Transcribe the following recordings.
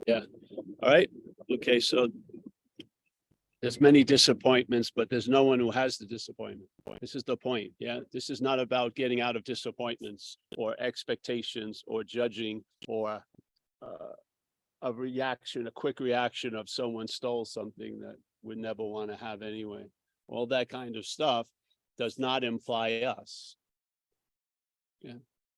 Yeah. All right. Okay. So there's many disappointments, but there's no one who has the disappointment. This is the point. Yeah. This is not about getting out of disappointments or expectations or judging or a reaction, a quick reaction of someone stole something that we'd never want to have anyway. All that kind of stuff does not imply us. Yeah.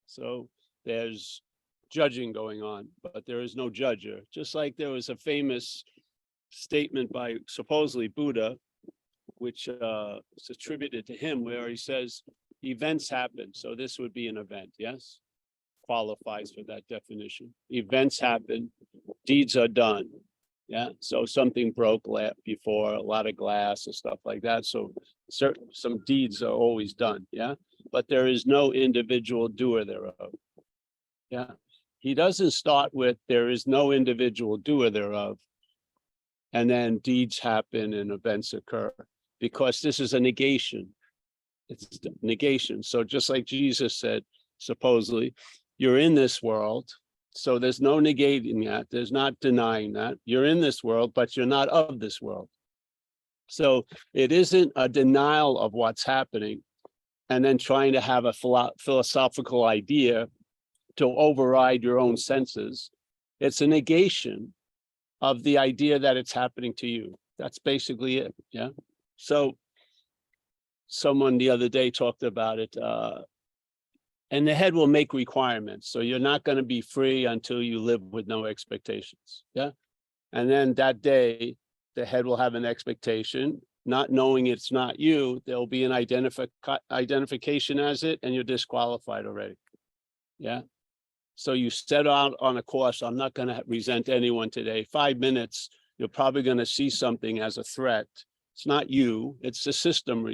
So there's judging going on, but there is no judger. Just like there was a famous statement by supposedly Buddha, which is attributed to him, where he says, events happen. So this would be an event, yes? Qualifies for that definition. Events happen, deeds are done. Yeah, so something broke before, a lot of glass and stuff like that. So some deeds are always done, yeah? But there is no individual doer thereof. Yeah, he doesn't start with there is no individual doer thereof, and then deeds happen and events occur, because this is a negation. It's negation. So just like Jesus said, supposedly, you're in this world, so there's no negating that. There's not denying that. You're in this world, but you're not of this world. So it isn't a denial of what's happening and then trying to have a philosophical idea to override your own senses. It's a negation of the idea that it's happening to you. That's basically it. Yeah. So someone the other day talked about it, and the head will make requirements. So you're not going to be free until you live with no expectations. Yeah. And then that day, the head will have an expectation, not knowing it's not you. There'll be an identification as it, and you're disqualified already. Yeah. So you set out on a course. I'm not going to resent anyone today. 5 minutes, you're probably going to see something as a threat. It's not you, it's the system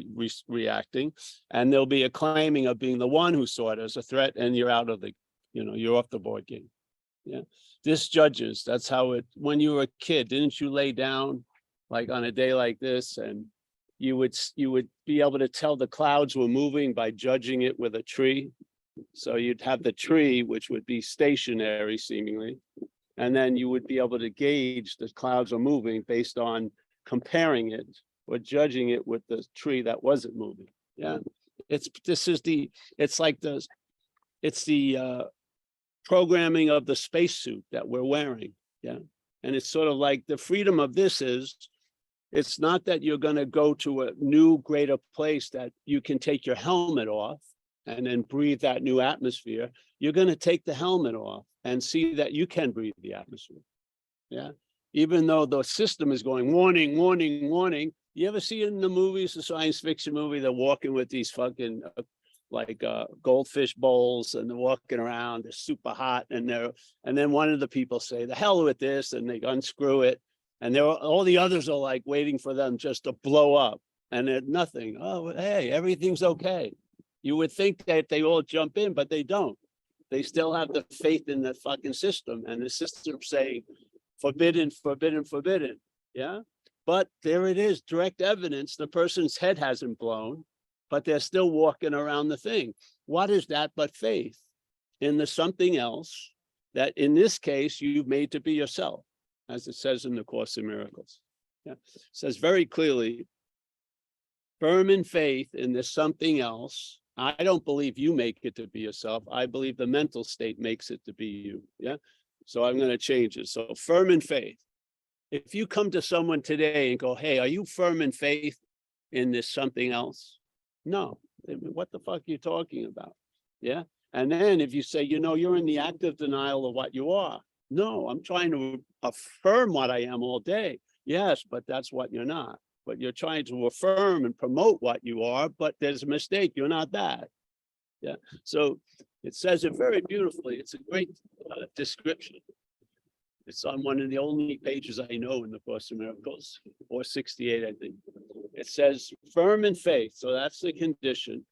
reacting. And there'll be a claiming of being the one who saw it as a threat, and you're out of the, you're off the board game. Yeah. This judges, that's how it, when you were a kid, didn't you lay down like on a day like this, and you would be able to tell the clouds were moving by judging it with a tree? So you'd have the tree, which would be stationary seemingly, and then you would be able to gauge the clouds are moving based on comparing it or judging it with the tree that wasn't moving. Yeah, it's the programming of the spacesuit that we're wearing. Yeah, and it's sort of like the freedom of this is, it's not that you're going to go to a new greater place that you can take your helmet off and then breathe that new atmosphere. You're going to take the helmet off and see that you can breathe the atmosphere. Yeah. Even though the system is going, warning, warning, warning. You ever see in the movies, the science fiction movie, they're walking with these fucking goldfish bowls, and they're walking around, they're super hot, and then one of the people say, the hell with this, and they unscrew it. And all the others are like waiting for them just to blow up, and they're nothing. Oh, hey, everything's okay. You would think that they all jump in, but they don't. They still have the faith in the fucking system, and the system saying, forbidden, forbidden, forbidden. Yeah. But there it is, direct evidence. The person's head hasn't blown, but they're still walking around the thing. What is that but faith in the something else that in this case you've made to be yourself, as it says in the Course in Miracles. Yeah. It says very clearly, firm in faith in this something else. I don't believe you make it to be yourself. I believe the mental state makes it to be you. Yeah. So I'm going to change it. So firm in faith. If you come to someone today and go, hey, are you firm in faith in this something else? No. What the fuck are you talking about? Yeah. And then if you say, you're in the active denial of what you are. No, I'm trying to affirm what I am all day. Yes, but that's what you're not. But you're trying to affirm and promote what you are, but there's a mistake. You're not that. Yeah. So it says it very beautifully. It's a great description. It's on one of the only pages I know in the Course in Miracles, 468, I think. It says, firm in faith. So that's the condition.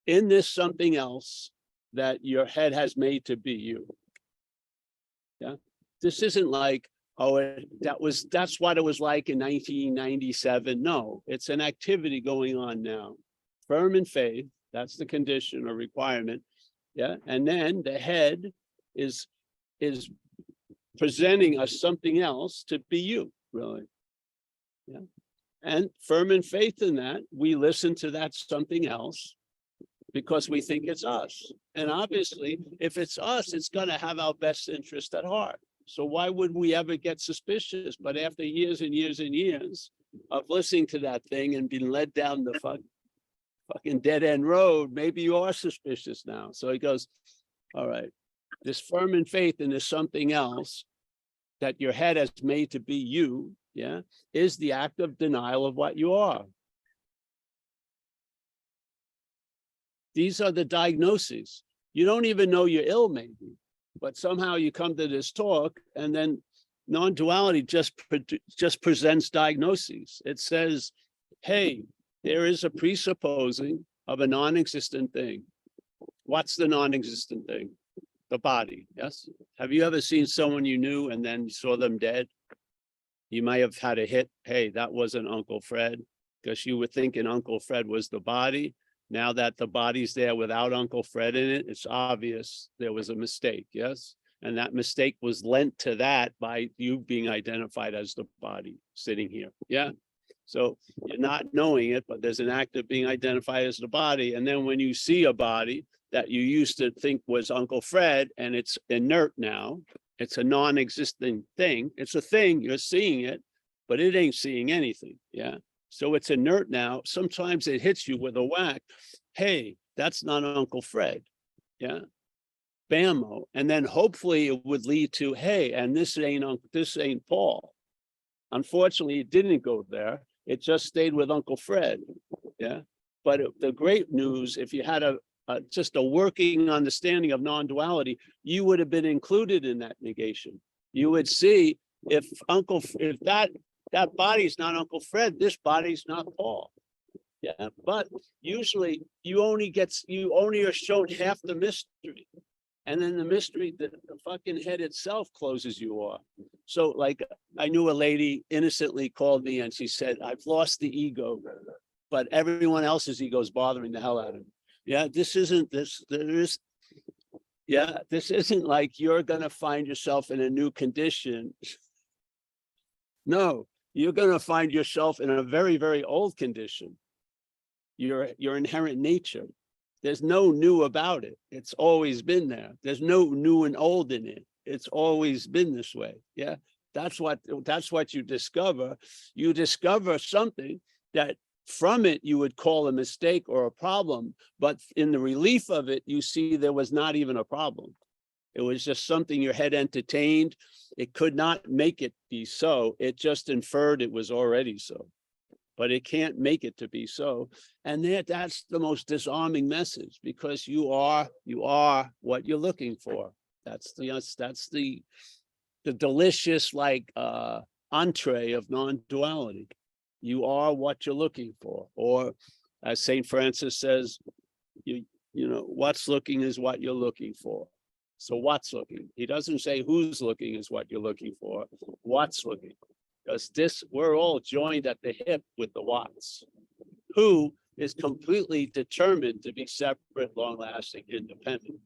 In this something else that your head has made to be you. Yeah. This isn't like, oh, that's what it was like in 1997. No, it's an activity going on now. Firm in faith, that's the condition or requirement. Yeah. And then the head is presenting us something else to be you, really. Yeah. And firm in faith in that, we listen to that something else because we think it's us. And obviously, if it's us, it's going to have our best interest at heart. So why would we ever get suspicious? But after years and years and years of listening to that thing and being led down the fucking dead end road, maybe you are suspicious now. So he goes, all right, this firm in faith in this something else that your head has made to be you, yeah, is the act of denial of what you are. These are the diagnoses. You don't even know you're ill, maybe, but somehow you come to this talk, and then non-duality just presents diagnoses. It says, hey, there is a presupposing of a non-existent thing. What's the non-existent thing? The body, yes? Have you ever seen someone you knew and then saw them dead? You might have had a hit, hey, that wasn't Uncle Fred, because you were thinking Uncle Fred was the body. Now that the body's there without Uncle Fred in it, it's obvious there was a mistake, yes? And that mistake was lent to that by you being identified as the body sitting here, yeah? So you're not knowing it, but there's an act of being identified as the body. And then when you see a body that you used to think was Uncle Fred and it's inert now, it's a non-existent thing. It's a thing, you're seeing it, but it ain't seeing anything, yeah? So it's inert now. Sometimes it hits you with a whack. Hey, that's not Uncle Fred, yeah? Bammo. And then hopefully it would lead to, hey, and this ain't Paul. Unfortunately, it didn't go there. It just stayed with Uncle Fred, yeah? But the great news, if you had just a working understanding of non-duality, you would have been included in that negation. You would see if that body's not Uncle Fred, this body's not Paul. Yeah, but usually you only are shown half the mystery. And then the mystery, the fucking head itself closes you off. So like I knew a lady innocently called me and she said, I've lost the ego, but everyone else's ego is bothering the hell out of me. Yeah, this isn't like you're gonna find yourself in a new condition. No, you're gonna find yourself in a very, very old condition. Your inherent nature. There's no new about it. It's always been there. There's no new and old in it. It's always been this way. Yeah, that's what you discover. You discover something that from it you would call a mistake or a problem, but in the relief of it, you see there was not even a problem. It was just something your head entertained. It could not make it be so. It just inferred it was already so. But it can't make it to be so. And that's the most disarming message, because you are what you're looking for. That's the delicious entree of non-duality. You are what you're looking for. Or as St. Francis says, you know, what's looking is what you're looking for. So what's looking? He doesn't say who's looking is what you're looking for. What's looking? Because we're all joined at the hip with the what's. Who is completely determined to be separate, long-lasting, independent.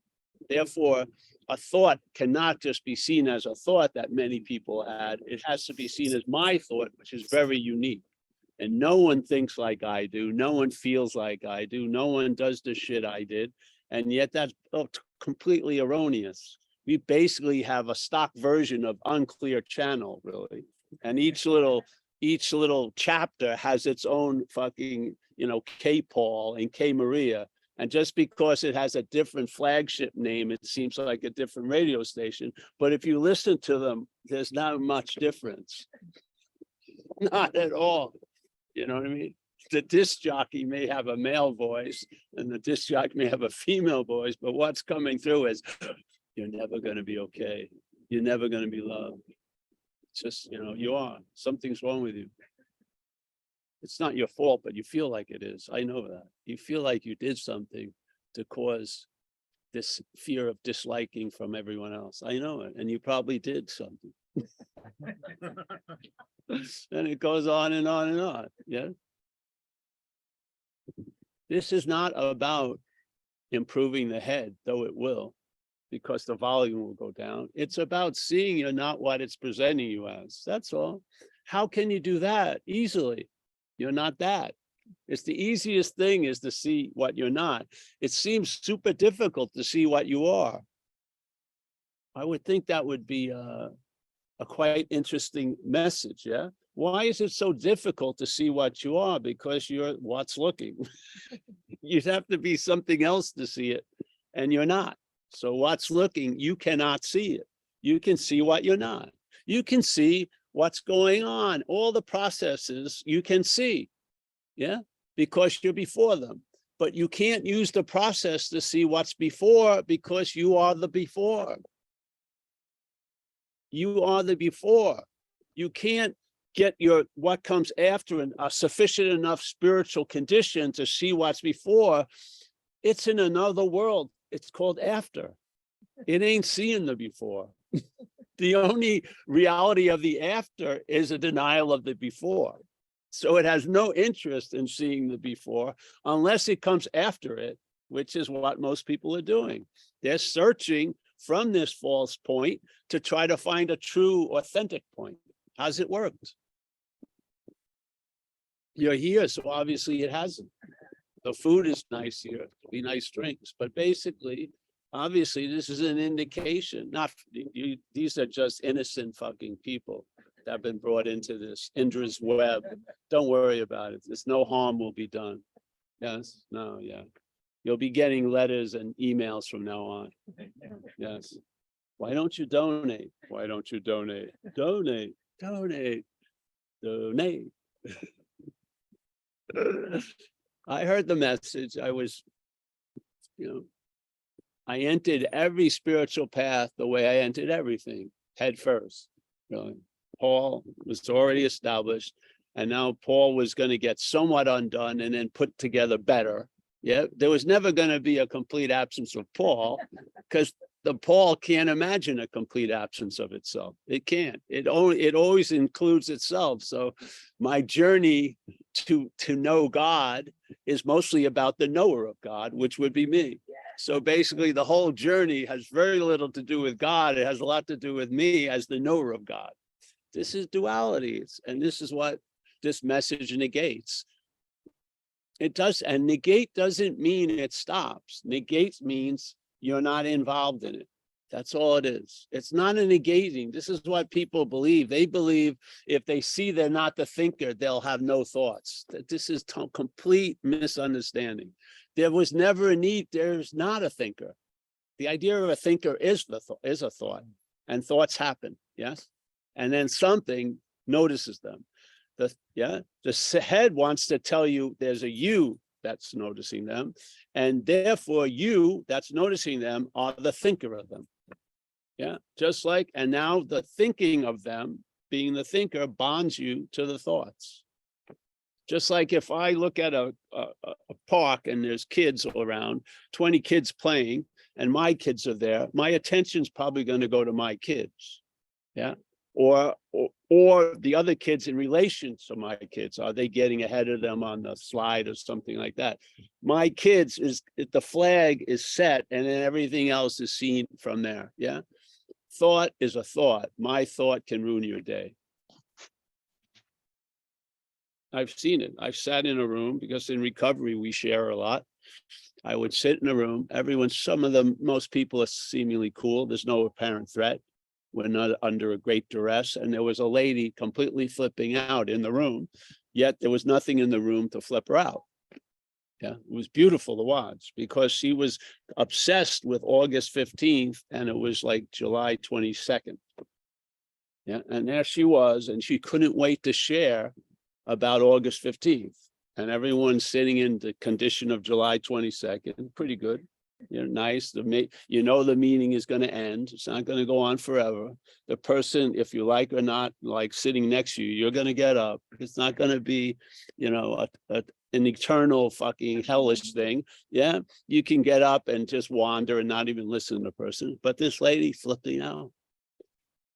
Therefore, a thought cannot just be seen as a thought that many people had. It has to be seen as my thought, which is very unique. And no one thinks like I do. No one feels like I do. No one does the shit I did. And yet that's completely erroneous. We basically have a stock version of unclear channel, really. And each little chapter has its own fucking, K Paul and K Maria. And just because it has a different flagship name, it seems like a different radio station. But if you listen to them, there's not much difference. Not at all. You know what I mean? The disc jockey may have a male voice and the disc jockey may have a female voice, but what's coming through is, you're never going to be okay. You're never going to be loved. It's just, you are. Something's wrong with you. It's not your fault, but you feel like it is. I know that. You feel like you did something to cause this fear of disliking from everyone else. I know it. And you probably did something. And it goes on and on and on. Yeah. This is not about improving the head, though it will, because the volume will go down. It's about seeing you're not what it's presenting you as. That's all. How can you do that? Easily. You're not that. It's the easiest thing is to see what you're not. It seems super difficult to see what you are. I would think that would be a quite interesting message, yeah? Why is it so difficult to see what you are? Because you're what's looking. You'd have to be something else to see it, and you're not. So what's looking, you cannot see it. You can see what you're not. You can see what's going on. All the processes you can see, yeah? Because you're before them. But you can't use the process to see what's before because you are the before. You are the before. You can't get your what comes after a sufficient enough spiritual condition to see what's before. It's in another world. It's called after. It ain't seeing the before. The only reality of the after is a denial of the before. So it has no interest in seeing the before unless it comes after it, which is what most people are doing. They're searching from this false point to try to find a true, authentic point. How's it worked? You're here, so obviously it hasn't. The food is nice here, be nice drinks, but basically, obviously, this is an indication. Not you, these are just innocent fucking people that have been brought into this Indra's web. Don't worry about it. There's no harm will be done. Yes, no, yeah. You'll be getting letters and emails from now on. Yes. Why don't you donate? Why don't you donate? Donate, donate, donate. I heard the message. I was, I entered every spiritual path the way I entered everything, head first. Really. Paul was already established, and now Paul was going to get somewhat undone and then put together better. Yeah, there was never going to be a complete absence of Paul because the Paul can't imagine a complete absence of itself. It can't. It always includes itself. So my journey to know God is mostly about the knower of God, which would be me. So basically the whole journey has very little to do with God. It has a lot to do with me as the knower of God. This is dualities, and this is what this message negates. It does, and negate doesn't mean it stops. Negate means you're not involved in it. That's all it is. It's not a negating. This is what people believe. They believe if they see they're not the thinker, they'll have no thoughts. This is complete misunderstanding. There was never a need. There's not a thinker. The idea of a thinker is a thought, and thoughts happen. Yes, and then something notices them. The head wants to tell you there's a you that's noticing them, and therefore you that's noticing them are the thinker of them. Yeah, just like, and now the thinking of them, being the thinker, bonds you to the thoughts. Just like if I look at a park and there's kids all around, 20 kids playing, and my kids are there, my attention's probably going to go to my kids. Yeah. Or the other kids in relation to my kids. Are they getting ahead of them on the slide or something like that? My kids the flag is set, and then everything else is seen from there. Yeah. Thought is a thought. My thought can ruin your day. I've seen it. I've sat in a room because in recovery we share a lot. I would sit in a room. Most people are seemingly cool. There's no apparent threat. We're not under a great duress. And there was a lady completely flipping out in the room, yet there was nothing in the room to flip her out. Yeah, it was beautiful to watch because she was obsessed with August 15th and it was like July 22nd. Yeah, and there she was, and she couldn't wait to share about August 15th. And everyone's sitting in the condition of July 22nd, pretty good. Nice. The meeting is going to end. It's not going to go on forever. The person, if you like or not, like sitting next to you, you're going to get up. It's not going to be, an eternal fucking hellish thing. Yeah, you can get up and just wander and not even listen to the person. But this lady flipping out.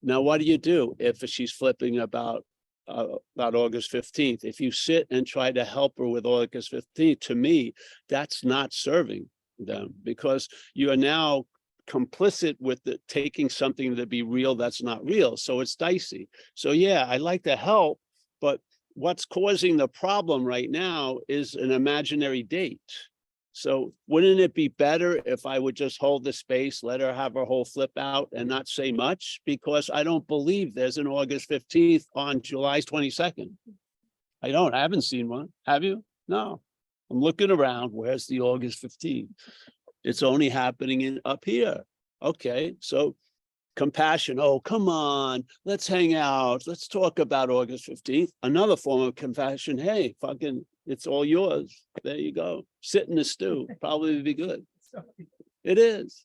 Now, what do you do if she's flipping about August 15th? If you sit and try to help her with August 15th, to me, that's not serving them, because you are now complicit with the taking something to be real that's not real. So it's dicey. So yeah, I like to help, but what's causing the problem right now is an imaginary date. So wouldn't it be better if I would just hold the space, let her have her whole flip out and not say much? Because I don't believe there's an August 15th on July 22nd. I haven't seen one. Have you? No. I'm looking around. Where's the August 15th? It's only happening up here. Okay, so compassion. Oh, come on, let's hang out. Let's talk about August 15th. Another form of compassion. Hey, fucking, it's all yours. There you go. Sit in the stew. Probably would be good. It is.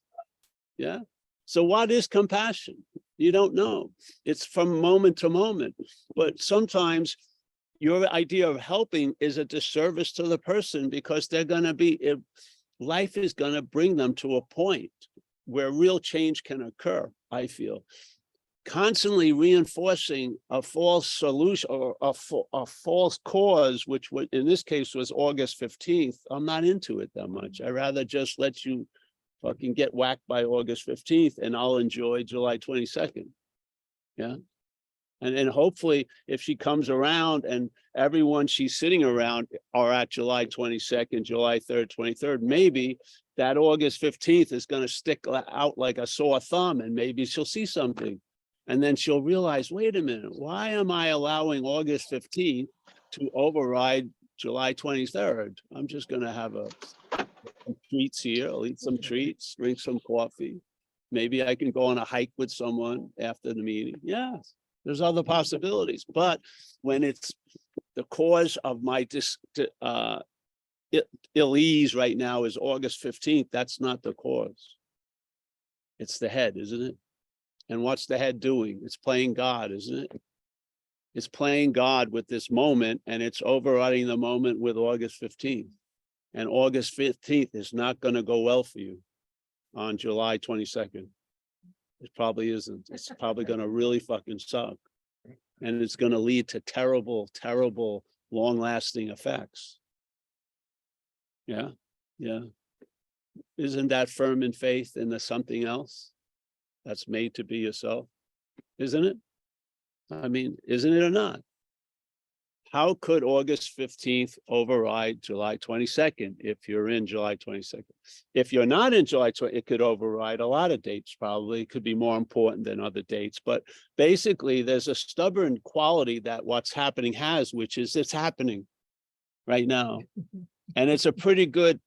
Yeah. So what is compassion? You don't know. It's from moment to moment. But sometimes your idea of helping is a disservice to the person, because they're going to be, life is going to bring them to a point where real change can occur, I feel. Constantly reinforcing a false solution or a false cause, which would, in this case was August 15th, I'm not into it that much. I rather just let you fucking get whacked by August 15th and I'll enjoy July 22nd. Yeah. And then hopefully if she comes around and everyone she's sitting around are at July 22nd, July 3rd, 23rd, maybe that August 15th is going to stick out like a sore thumb, and maybe she'll see something. And then she'll realize, wait a minute, why am I allowing August 15th to override July 23rd? I'm just going to have some treats here. I'll eat some treats, drink some coffee. Maybe I can go on a hike with someone after the meeting. Yeah, there's other possibilities. But when it's the cause of my ill ease right now is August 15th, that's not the cause. It's the head, isn't it? And what's the head doing? It's playing God, isn't it? It's playing God with this moment, and it's overriding the moment with August 15th. And August 15th is not going to go well for you on July 22nd. It probably isn't. It's probably going to really fucking suck. And it's going to lead to terrible, terrible, long-lasting effects. Yeah, yeah. Isn't that firm in faith in the something else that's made to be yourself? Isn't it? I mean, isn't it or not? How could August 15th override July 22nd if you're in July 22nd? If you're not in July 20th, it could override a lot of dates, probably. It could be more important than other dates. But basically, there's a stubborn quality that what's happening has, which is it's happening right now. And it's a pretty good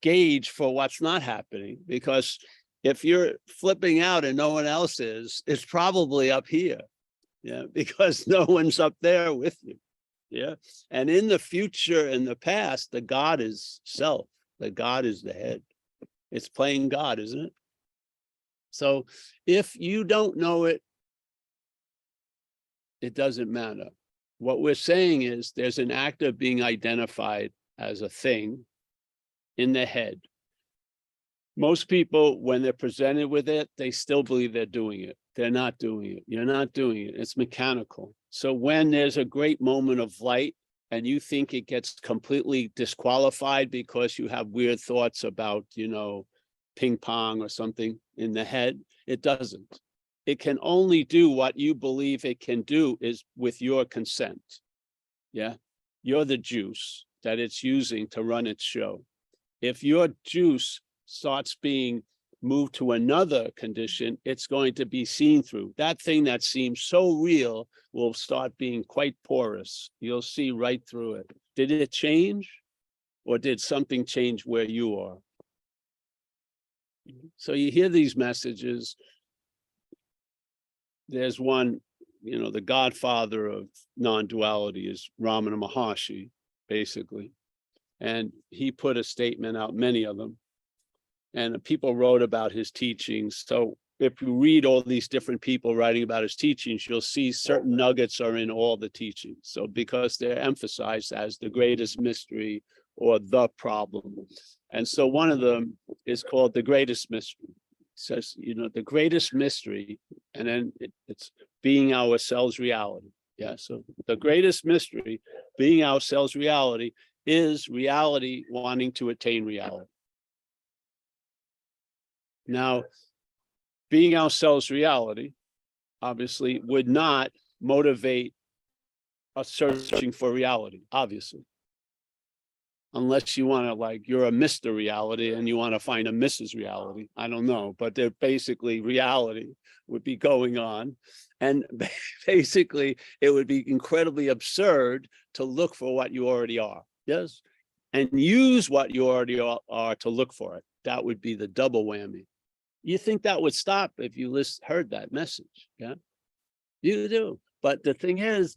gauge for what's not happening, because if you're flipping out and no one else is, it's probably up here. Yeah, because no one's up there with you. Yeah. And in the future and the past, the God is self. The God is the head. It's playing God, isn't it? So if you don't know it, it doesn't matter. What we're saying is there's an actor being identified as a thing in the head. Most people, when they're presented with it, they still believe they're doing it. They're not doing it. You're not doing it. It's mechanical. So when there's a great moment of light and you think it gets completely disqualified because you have weird thoughts about, you know, ping pong or something in the head, it doesn't. It can only do what you believe it can do is with your consent. Yeah. You're the juice that it's using to run its show. If your juice starts being moved to another condition, it's going to be seen through. That thing that seems so real will start being quite porous. You'll see right through it. Did it change, or did something change where you are? So you hear these messages. There's one, you know, the godfather of non-duality is Ramana Maharshi, basically. And he put a statement out, many of them, and people wrote about his teachings. So if you read all these different people writing about his teachings, you'll see certain nuggets are in all the teachings. So because they're emphasized as the greatest mystery or the problem. And so one of them is called the greatest mystery. It says, you know, the greatest mystery, and then it's being ourselves reality. Yeah, so the greatest mystery, being ourselves reality, is reality wanting to attain reality. Now, being ourselves reality, obviously, would not motivate us searching for reality, obviously. Unless you want to, like, you're a Mr. Reality and you want to find a Mrs. Reality. I don't know, but they're basically reality would be going on. And basically, it would be incredibly absurd to look for what you already are. Yes. And use what you already are to look for it. That would be the double whammy. You think that would stop if you heard that message? Yeah, you do. But the thing is,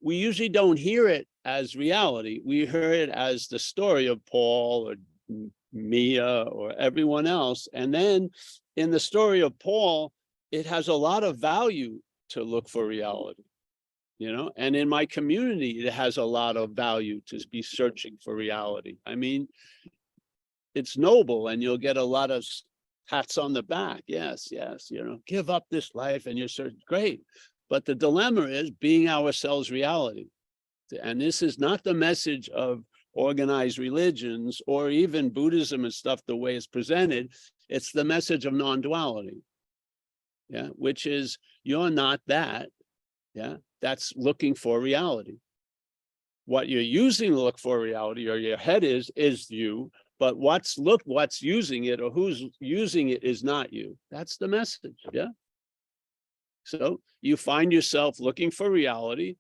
we usually don't hear it as reality. We hear it as the story of Paul or Mia or everyone else. And then in the story of Paul, it has a lot of value to look for reality, you know, and in my community, it has a lot of value to be searching for reality. I mean, it's noble and you'll get a lot of pats on the back. Yes, yes, you know, give up this life and you're certain, great. But the dilemma is being ourselves reality. And this is not the message of organized religions or even Buddhism and stuff, the way it's presented. It's the message of non-duality. Yeah, which is you're not that. Yeah, that's looking for reality. What you're using to look for reality, or your head is you, but what's using it or who's using it is not you. That's the message. Yeah. So you find yourself looking for reality.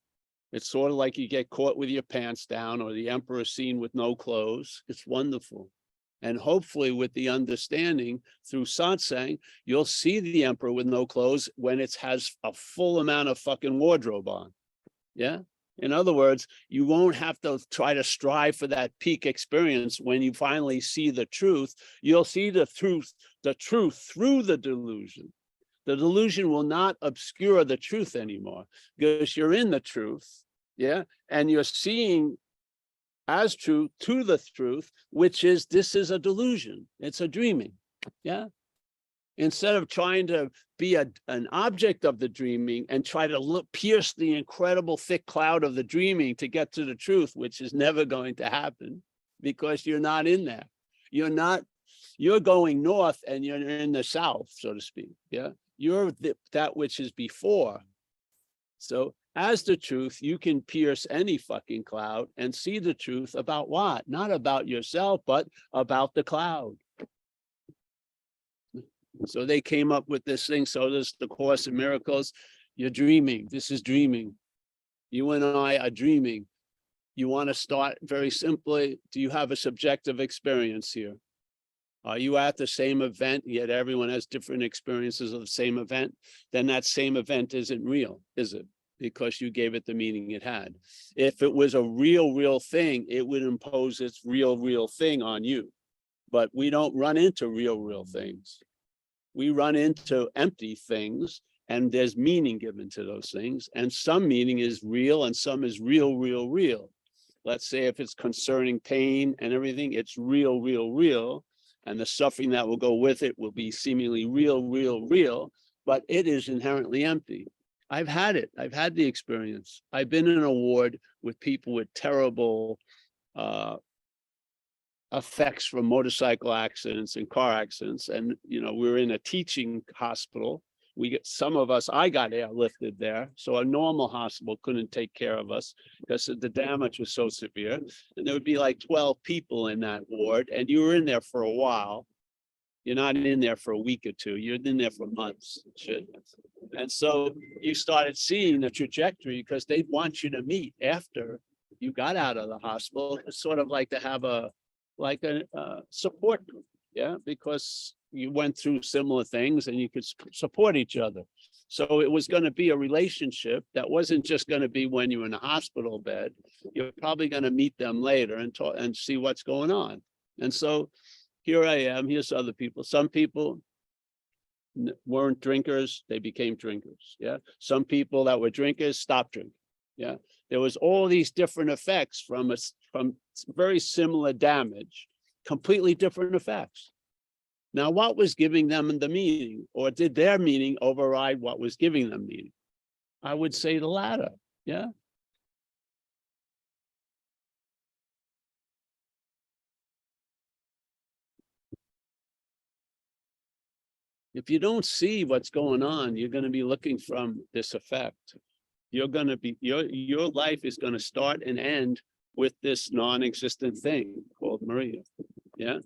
It's sort of like you get caught with your pants down or the emperor seen with no clothes. It's wonderful. And hopefully with the understanding through satsang, you'll see the emperor with no clothes when it has a full amount of fucking wardrobe on. Yeah. In other words, you won't have to try to strive for that peak experience. When you finally see the truth, you'll see the truth through the delusion. The delusion will not obscure the truth anymore because you're in the truth. Yeah. And you're seeing as true to the truth, which is this is a delusion. It's a dreaming. Yeah. Instead of trying to be an object of the dreaming and try to pierce the incredible thick cloud of the dreaming to get to the truth, which is never going to happen because you're not in there. You're going north and you're in the south, so to speak. Yeah. You're that which is before. So as the truth, you can pierce any fucking cloud and see the truth about what? Not about yourself, but about the cloud. So they came up with this thing. So there's the Course in Miracles. You're dreaming. This is dreaming. You and I are dreaming. You want to start very simply. Do you have a subjective experience here? Are you at the same event, yet everyone has different experiences of the same event? Then that same event isn't real, is it? Because you gave it the meaning it had. If it was a real thing, it would impose its real thing on you. But we don't run into real things. We run into empty things, and there's meaning given to those things. And some meaning is real and some is real. Let's say if it's concerning pain and everything, it's real. And the suffering that will go with it will be seemingly real, but it is inherently empty. I've had it. I've had the experience. I've been in a ward with people with terrible effects from motorcycle accidents and car accidents. And, you know, we're in a teaching hospital. Some of us, I got airlifted there. So a normal hospital couldn't take care of us because the damage was so severe. And there would be like 12 people in that ward, and you were in there for a while. You're not in there for a week or two. You're in there for months. And so you started seeing the trajectory because they'd want you to meet after you got out of the hospital. It's sort of like to have a support group. Yeah, because you went through similar things and you could support each other. So it was going to be a relationship that wasn't just going to be when you're in a hospital bed. You're probably going to meet them later and talk and see what's going on. And so here I am, here's other people. Some people weren't drinkers, they became drinkers. Yeah. Some people that were drinkers stopped drinking. Yeah. There was all these different effects from very similar damage, completely different effects. Now, what was giving them the meaning, or did their meaning override what was giving them meaning? I would say the latter. Yeah. If you don't see what's going on, you're going to be looking from this effect. You're going to be, your life is going to start and end with this non-existent thing called Maria. Yeah.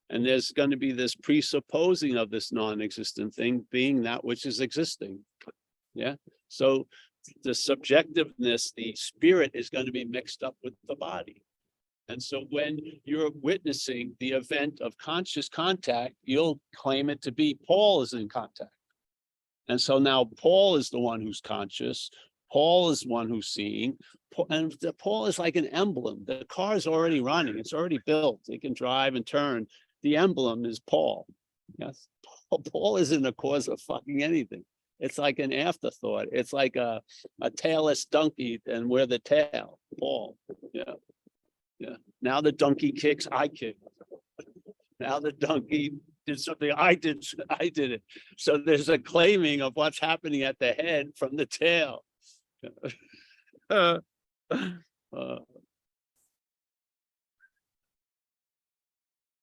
And there's going to be this presupposing of this non-existent thing being that which is existing. Yeah. So the subjectiveness, the spirit is going to be mixed up with the body. And so when you're witnessing the event of conscious contact, you'll claim it to be Paul is in contact. And so now Paul is the one who's conscious. Paul is one who's seeing. And Paul is like an emblem. The car is already running. It's already built. It can drive and turn. The emblem is Paul. Yes. Paul isn't a cause of fucking anything. It's like an afterthought. It's like a tailless donkey, and we're the tail. Paul. Yeah. Yeah. Now the donkey kicks, I kick. Now the donkey did something, I did it. So there's a claiming of what's happening at the head from the tail.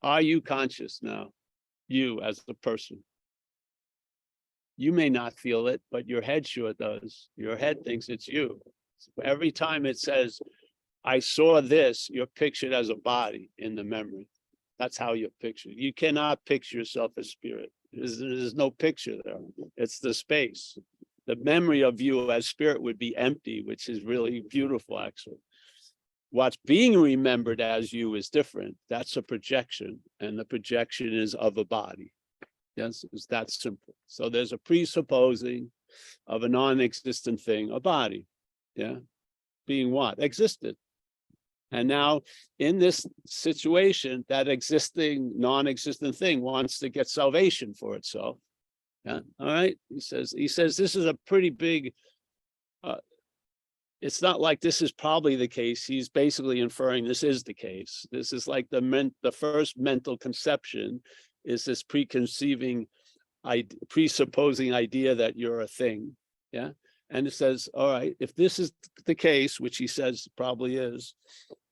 Are you conscious now? You as the person. You may not feel it, but your head sure does. Your head thinks it's you. Every time it says, I saw this, you're pictured as a body in the memory. That's how you're pictured. You cannot picture yourself as spirit. There's no picture there. It's the space. The memory of you as spirit would be empty, which is really beautiful, actually. What's being remembered as you is different. That's a projection, and the projection is of a body. Yes, it's that simple. So there's a presupposing of a non-existent thing, a body. Yeah, being what? Existed. And now in this situation, that existing, non-existent thing wants to get salvation for itself. Yeah. All right. He says this is a pretty big, it's not like this is probably the case. He's basically inferring this is the case. This is like the first mental conception is this presupposing idea that you're a thing. Yeah. And it says, all right, if this is the case, which he says probably is,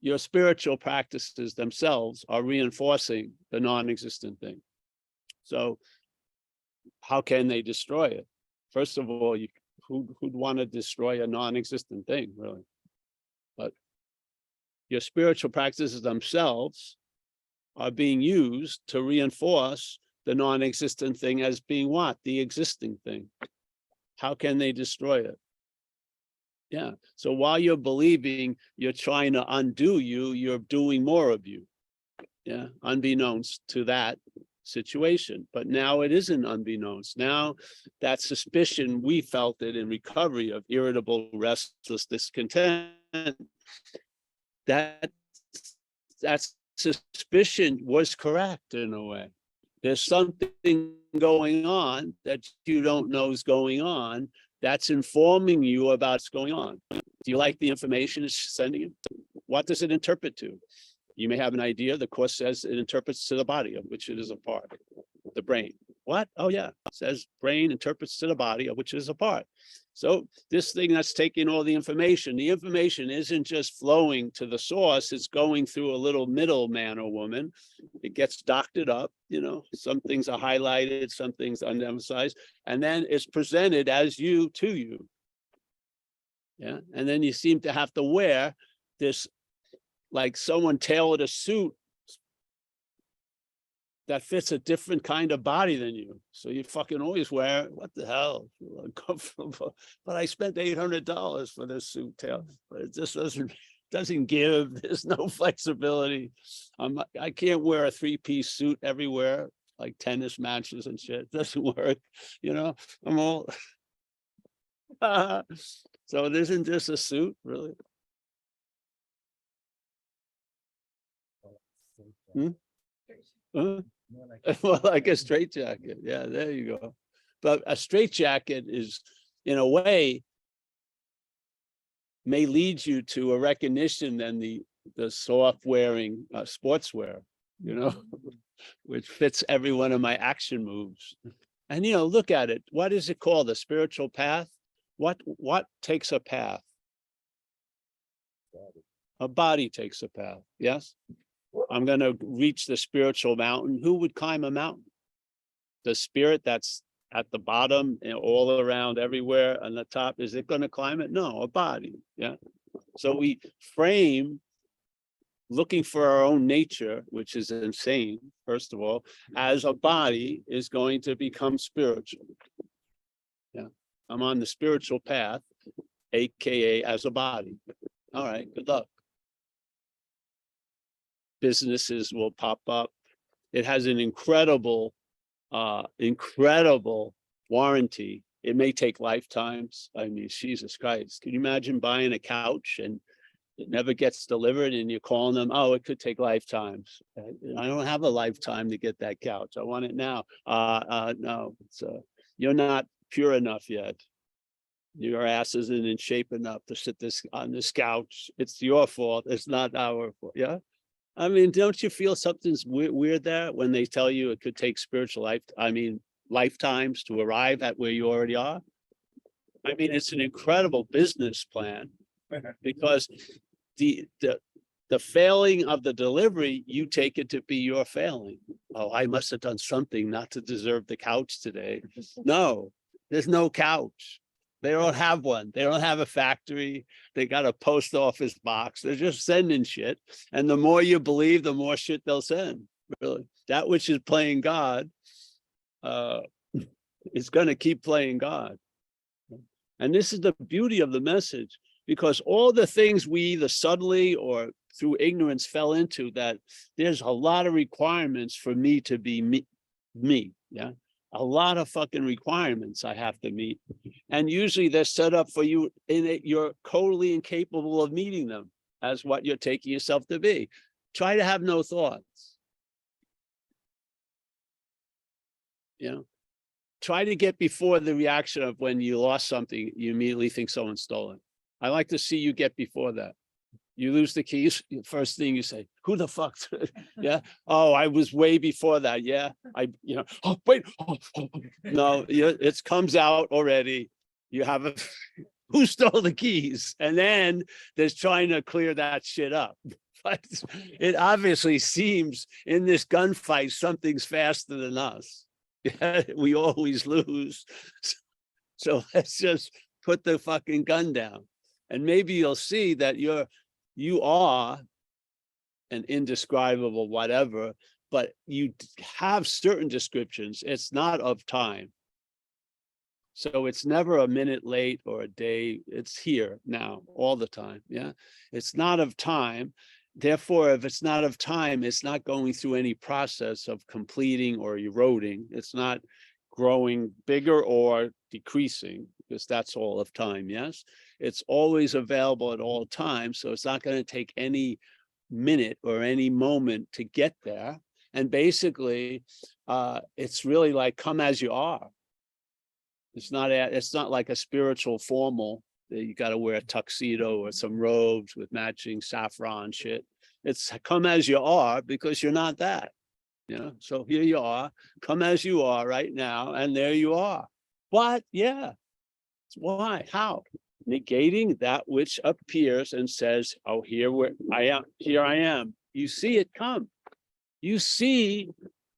your spiritual practices themselves are reinforcing the non-existent thing. So how can they destroy it? First of all, who'd want to destroy a non-existent thing, really? But your spiritual practices themselves are being used to reinforce the non-existent thing as being what? The existing thing. How can they destroy it? Yeah. So while you're believing you're trying to undo you, you're doing more of you. Yeah. Unbeknownst to that situation. But now it isn't unbeknownst. Now that suspicion, we felt it in recovery of irritable, restless discontent. That suspicion was correct in a way. There's something going on that you don't know is going on that's informing you about what's going on. Do you like the information it's sending you? What does it interpret to? You may have an idea. The Course says it interprets to the body, of which it is a part, the brain. What? Oh, yeah. It says brain interprets to the body, of which it is a part. So this thing that's taking all the information isn't just flowing to the source. It's going through a little middleman or woman. It gets doctored up. You know, some things are highlighted, some things underemphasized, and then it's presented as you to you. Yeah. And then you seem to have to wear this, like someone tailored a suit that fits a different kind of body than you. So you fucking always wear, what the hell? Uncomfortable. But I spent $800 for this suit tail. But it just doesn't give. There's no flexibility. I can't wear a 3-piece suit everywhere, like tennis matches and shit. It doesn't work. You know, I'm all. So it isn't just a suit, really. Well, like a straitjacket. Yeah, there you go. But a straitjacket is, in a way, may lead you to a recognition than the soft wearing sportswear, you know, which fits every one of my action moves. And, you know, look at it. What is it called? A spiritual path? What takes a path? A body takes a path. Yes. I'm going to reach the spiritual mountain. Who would climb a mountain? The spirit that's at the bottom and all around everywhere on the top? Is it going to climb it? No, a body. Yeah. So we frame looking for our own nature, which is insane, first of all, as a body is going to become spiritual. Yeah. I'm on the spiritual path, AKA as a body. All right, good luck. Businesses will pop up. It has an incredible warranty. It may take lifetimes. I mean, Jesus Christ. Can you imagine buying a couch and it never gets delivered and you're calling them, oh, it could take lifetimes. I don't have a lifetime to get that couch. I want it now. No, you're not pure enough yet. Your ass isn't in shape enough to sit on this couch. It's your fault. It's not our fault. Yeah. I mean, don't you feel something's weird there when they tell you it could take lifetimes to arrive at where you already are? I mean, it's an incredible business plan because the failing of the delivery, you take it to be your failing. Oh, I must have done something not to deserve the couch today. No, there's no couch. They don't have one. They don't have a factory. They got a post office box. They're just sending shit. And the more you believe, the more shit they'll send. Really, that which is playing God is going to keep playing God. And this is the beauty of the message, because all the things we either subtly or through ignorance fell into, that there's a lot of requirements for me to be me. Yeah. A lot of fucking requirements I have to meet. And usually they're set up for you in it. You're totally incapable of meeting them as what you're taking yourself to be. Try to have no thoughts. You know, try to get before the reaction of when you lost something, you immediately think someone stole it. I like to see you get before that. You lose the keys, first thing you say, who the fuck? Yeah. Oh, I was way before that. Yeah. Oh, wait. No, it comes out already. You have who stole the keys? And then there's trying to clear that shit up. But it obviously seems in this gunfight, something's faster than us. Yeah, we always lose. So let's just put the fucking gun down. And maybe you'll see that you are an indescribable whatever, but you have certain descriptions. It's not of time. So it's never a minute late or a day. It's here now all the time. Yeah. It's not of time. Therefore, if it's not of time, it's not going through any process of completing or eroding. It's not growing bigger or decreasing, because that's all of time. Yes. It's always available at all times. So it's not going to take any minute or any moment to get there. And basically, it's really like come as you are. It's not like a spiritual formal that you got to wear a tuxedo or some robes with matching saffron shit. It's come as you are, because you're not that. You know, so here you are, come as you are right now, and there you are. What? Yeah. Why? How? Negating that which appears and says, oh, here I am. You see it come. You see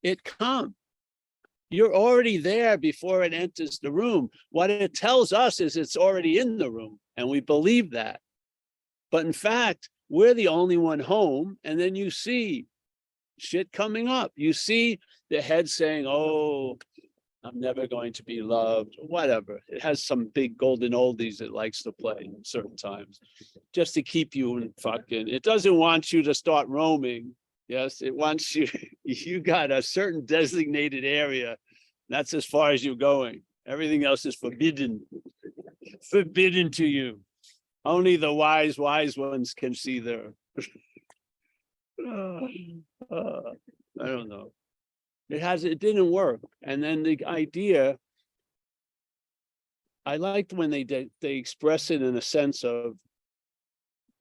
it come. You're already there before it enters the room. What it tells us is it's already in the room, and we believe that. But in fact, we're the only one home, and then you see shit coming up. You see the head saying, oh, I'm never going to be loved, whatever. It has some big golden oldies it likes to play at certain times, just to keep you in fucking, it doesn't want you to start roaming. Yes, it wants you, you got a certain designated area. That's as far as you're going. Everything else is forbidden. Forbidden to you. Only the wise ones can see there. I don't know. It didn't work. And then the idea, I liked when they express it in a sense of,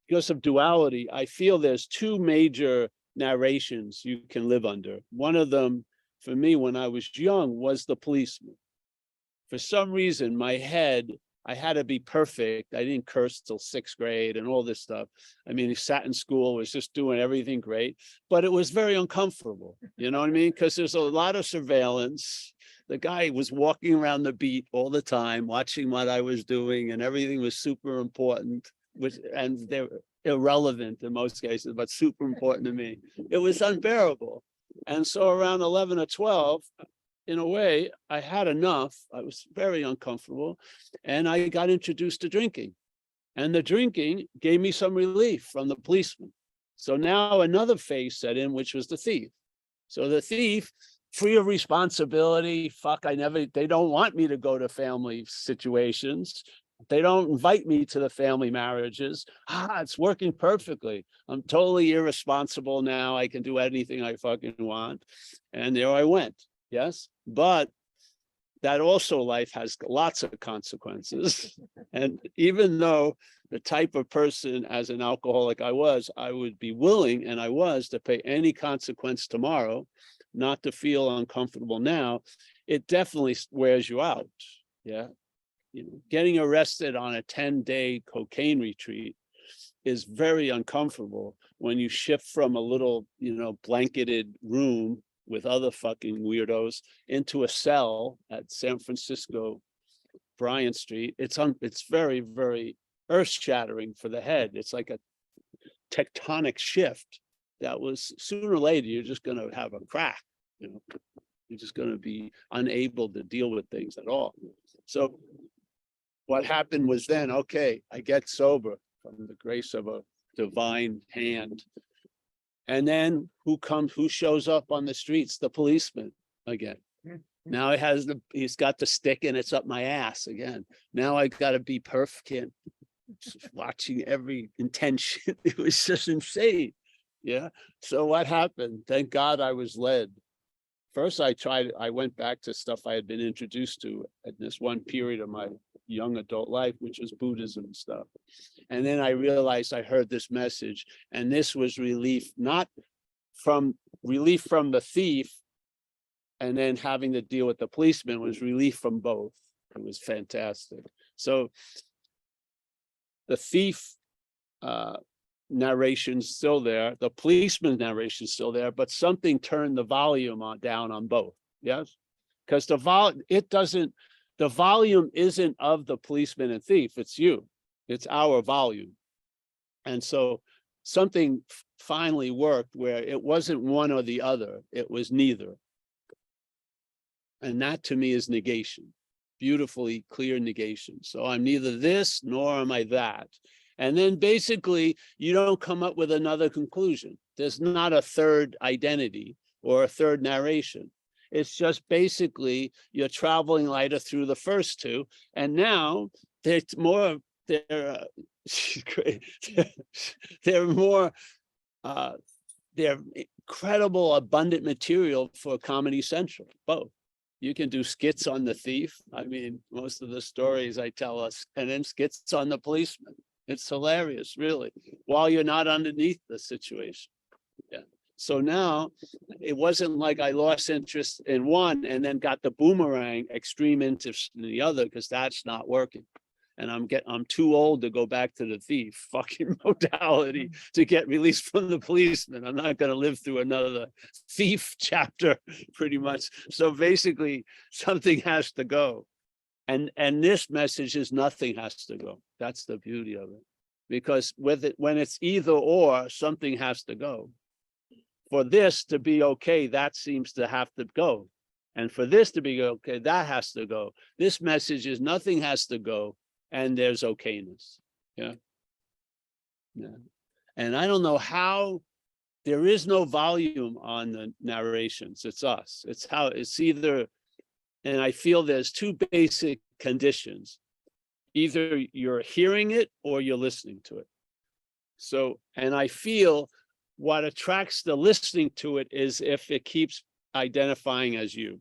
because of duality, I feel there's two major narrations you can live under. One of them, for me, when I was young, was the policeman. For some reason, my head, I had to be perfect. I didn't curse till 6th grade and all this stuff. I mean, he sat in school, was just doing everything great, but it was very uncomfortable. You know what I mean? Because there's a lot of surveillance. The guy was walking around the beat all the time, watching what I was doing, and everything was super important, and they're irrelevant in most cases, but super important to me. It was unbearable. And so around 11 or 12, in a way, I had enough. I was very uncomfortable, and I got introduced to drinking. And the drinking gave me some relief from the policeman. So now another phase set in, which was the thief. So the thief, free of responsibility, they don't want me to go to family situations. They don't invite me to the family marriages. It's working perfectly. I'm totally irresponsible now. I can do anything I fucking want. And there I went. Yes. But that also life has lots of consequences. And even though the type of person as an alcoholic I would be willing, and I was, to pay any consequence tomorrow, not to feel uncomfortable now, it definitely wears you out. Yeah. Getting arrested on a 10-day cocaine retreat is very uncomfortable when you shift from a little, blanketed room with other fucking weirdos into a cell at San Francisco Bryant Street. It's very, very earth-shattering for the head. It's like a tectonic shift that was, sooner or later, you're just going to have a crack. You're just going to be unable to deal with things at all. So what happened was then, okay, I get sober from the grace of a divine hand. And then who shows up on the streets? The policeman again. Now he's got the stick and it's up my ass again. Now I got to be perfect, watching every intention. It was just insane. Yeah. So what happened? Thank God I was led. First, I went back to stuff I had been introduced to at this one period of my young adult life, which was Buddhism stuff. And then I realized I heard this message, and this was relief, not from the thief, and then having to deal with the policeman, was relief from both. It was fantastic. So the thief narration's still there, the policeman narration's still there, but something turned the volume down on both. Yes, because the volume isn't of the policeman and thief, it's you. It's our volume. And so something finally worked where it wasn't one or the other, it was neither. And that to me is negation, beautifully clear negation. So I'm neither this nor am I that. And then basically you don't come up with another conclusion. There's not a third identity or a third narration. It's just basically you're traveling lighter through the first two. And now they're more they're incredible, abundant material for Comedy Central, both. You can do skits on the thief. I mean, most of the stories I tell us, and then skits on the policeman. It's hilarious, really, while you're not underneath the situation. Yeah. So now it wasn't like I lost interest in one and then got the boomerang extreme interest in the other, because that's not working. And I'm too old to go back to the thief fucking modality to get released from the policeman. I'm not going to live through another thief chapter, pretty much. So basically, something has to go. And this message is nothing has to go. That's the beauty of it. Because when it's either or, something has to go. For this to be okay, that seems to have to go. And for this to be okay, that has to go. This message is nothing has to go, and there's okayness. Yeah. Yeah. And I don't know how, there is no volume on the narrations. It's us. It's either, and I feel there's two basic conditions. Either you're hearing it or you're listening to it. So, and I feel what attracts the listening to it is if it keeps identifying as you,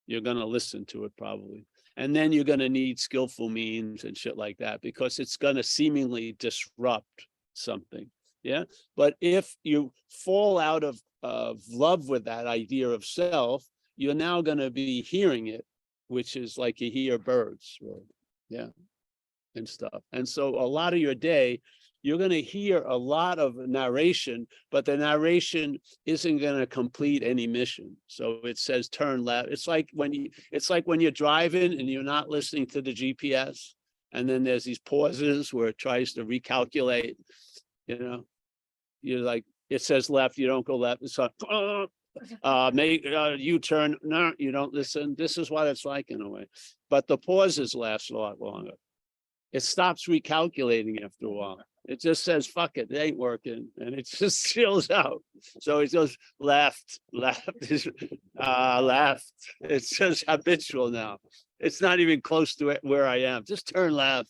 you're going to listen to it probably. And then you're going to need skillful means and shit like that, because it's going to seemingly disrupt something. Yeah. But if you fall out of love with that idea of self, you're now going to be hearing it, which is like you hear birds. Really. Yeah. And stuff. And so a lot of your day you're going to hear a lot of narration, but the narration isn't going to complete any mission. So it says turn left. It's like when you're driving and you're not listening to the GPS, and then there's these pauses where it tries to recalculate. You're like, it says left, you don't go left. It's like, make U-turn. No, you don't listen. This is what it's like in a way, but the pauses last a lot longer. It stops recalculating after a while. It just says, fuck it, it ain't working. And it just chills out. So it goes left, left, left. It's just habitual now. It's not even close to it where I am. Just turn left.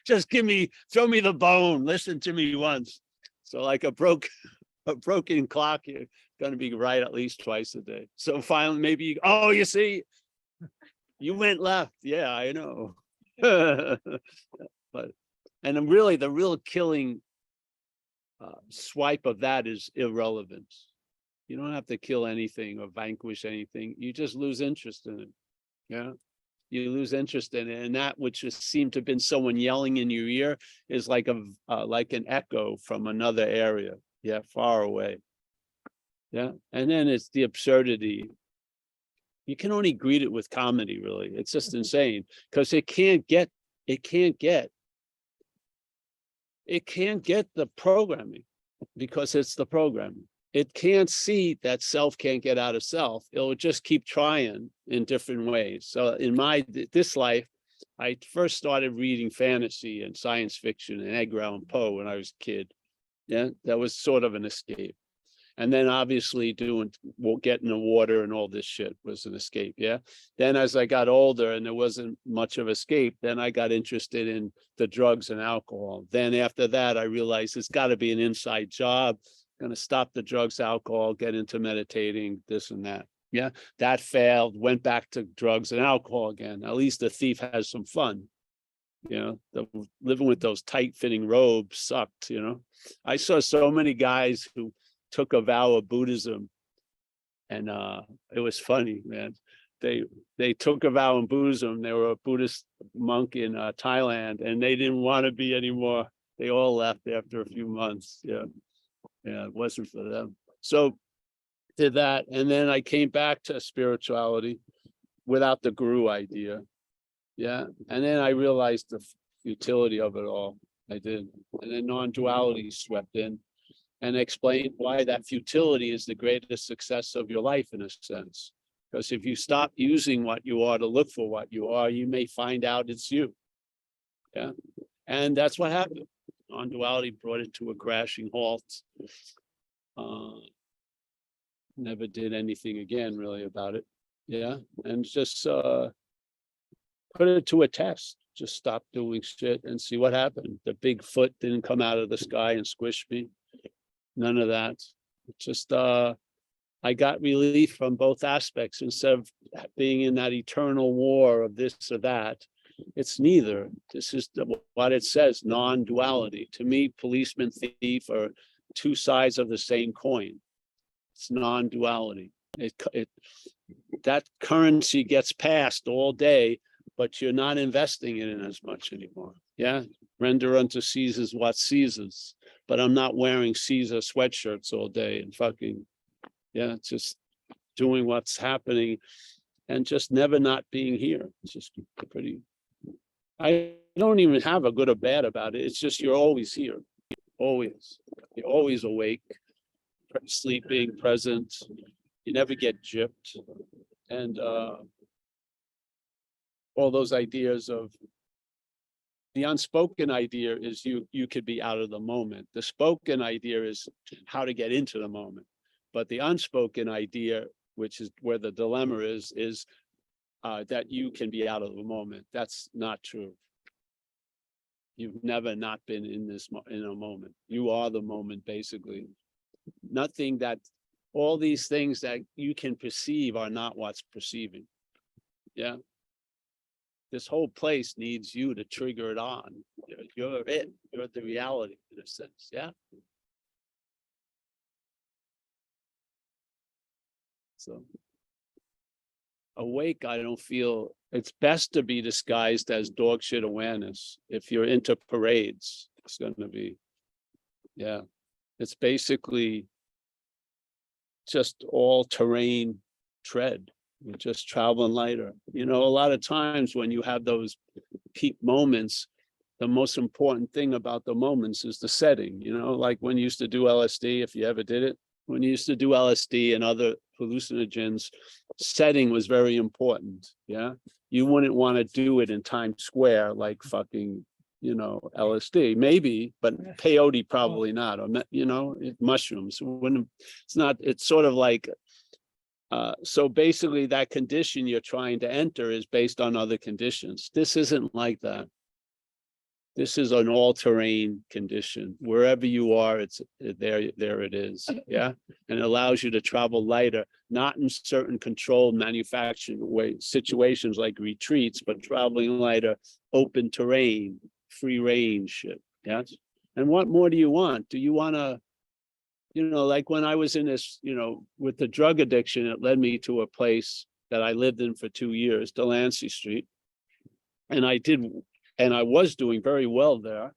Just throw me the bone. Listen to me once. So like a broken clock, you're going to be right at least twice a day. So finally, maybe, you see, you went left. Yeah, I know. But really the real killing swipe of that is irrelevance. You don't have to kill anything or vanquish anything. You just lose interest in it. Yeah, you lose interest in it, and that which has seemed to have been someone yelling in your ear is like an echo from another area. Yeah, far away. Yeah, and then it's the absurdity. You can only greet it with comedy, really. It's just insane because it can't get the programming because it's the programming. It can't see that self can't get out of self. It'll just keep trying in different ways. So in this life, I first started reading fantasy and science fiction and Edgar Allan Poe when I was a kid. Yeah, that was sort of an escape. And then obviously getting the water and all this shit was an escape. Yeah. Then as I got older and there wasn't much of escape, then I got interested in the drugs and alcohol. Then after that, I realized it's got to be an inside job. I'm going to stop the drugs, alcohol, get into meditating, this and that. Yeah. That failed, went back to drugs and alcohol again. At least the thief has some fun. Living with those tight fitting robes sucked. I saw so many guys who took a vow of Buddhism, and it was funny, man. They took a vow in Buddhism. They were a Buddhist monk in Thailand, and they didn't want to be anymore. They all left after a few months. Yeah, it wasn't for them. So did that, and then I came back to spirituality without the guru idea. Yeah, and then I realized the futility of it all. I did, and then non-duality swept in and explain why that futility is the greatest success of your life in a sense. Because if you stop using what you are to look for what you are, you may find out it's you. Yeah. And that's what happened. Non-duality brought it to a crashing halt. Never did anything again really about it. Yeah. And just put it to a test. Just stop doing shit and see what happened. The big foot didn't come out of the sky and squish me. None of that. Just I got relief from both aspects instead of being in that eternal war of this or that. It's neither. This is what it says, non-duality. To me, policeman, thief are two sides of the same coin. It's non-duality. That currency gets passed all day, but you're not investing in it as much anymore. Yeah. Render unto Caesar's what Caesar's. But I'm not wearing Caesar sweatshirts all day and fucking, just doing what's happening and just never not being here. It's just pretty, I don't even have a good or bad about it. It's just, you're always here, always. You're always awake, sleeping, present. You never get gypped. And all those ideas of, the unspoken idea is you could be out of the moment. The spoken idea is how to get into the moment. But the unspoken idea, which is where the dilemma is that you can be out of the moment. That's not true. You've never not been in a moment. You are the moment, basically. All these things that you can perceive are not what's perceiving. Yeah. This whole place needs you to trigger it on. You're it. You're the reality in a sense. Yeah. So awake, I don't feel it's best to be disguised as dog shit awareness. If you're into parades, it's going to be Yeah. It's basically just all terrain tread. You're just traveling lighter. You know, a lot of times when you have those peak moments, the most important thing about the moments is the setting, you know, like when you used to do LSD, if you ever did it, when you used to do LSD and other hallucinogens, setting was very important. Yeah. You wouldn't want to do it in Times Square, like fucking, you know, LSD, maybe, but peyote, probably not, or, you know, mushrooms wouldn't, it's not, it's sort of like, so basically that condition you're trying to enter is based on other conditions. This isn't like that. This is an all-terrain condition. Wherever you are, it's there it is. Yeah. And it allows you to travel lighter, not in certain controlled manufactured way situations like retreats, but traveling lighter, open terrain, free range shit. Yes. And what more do you want? Do you want to, you know, like when I was in this, you know, with the drug addiction, it led me to a place that I lived in for 2 years, Delancey Street. And I was doing very well there.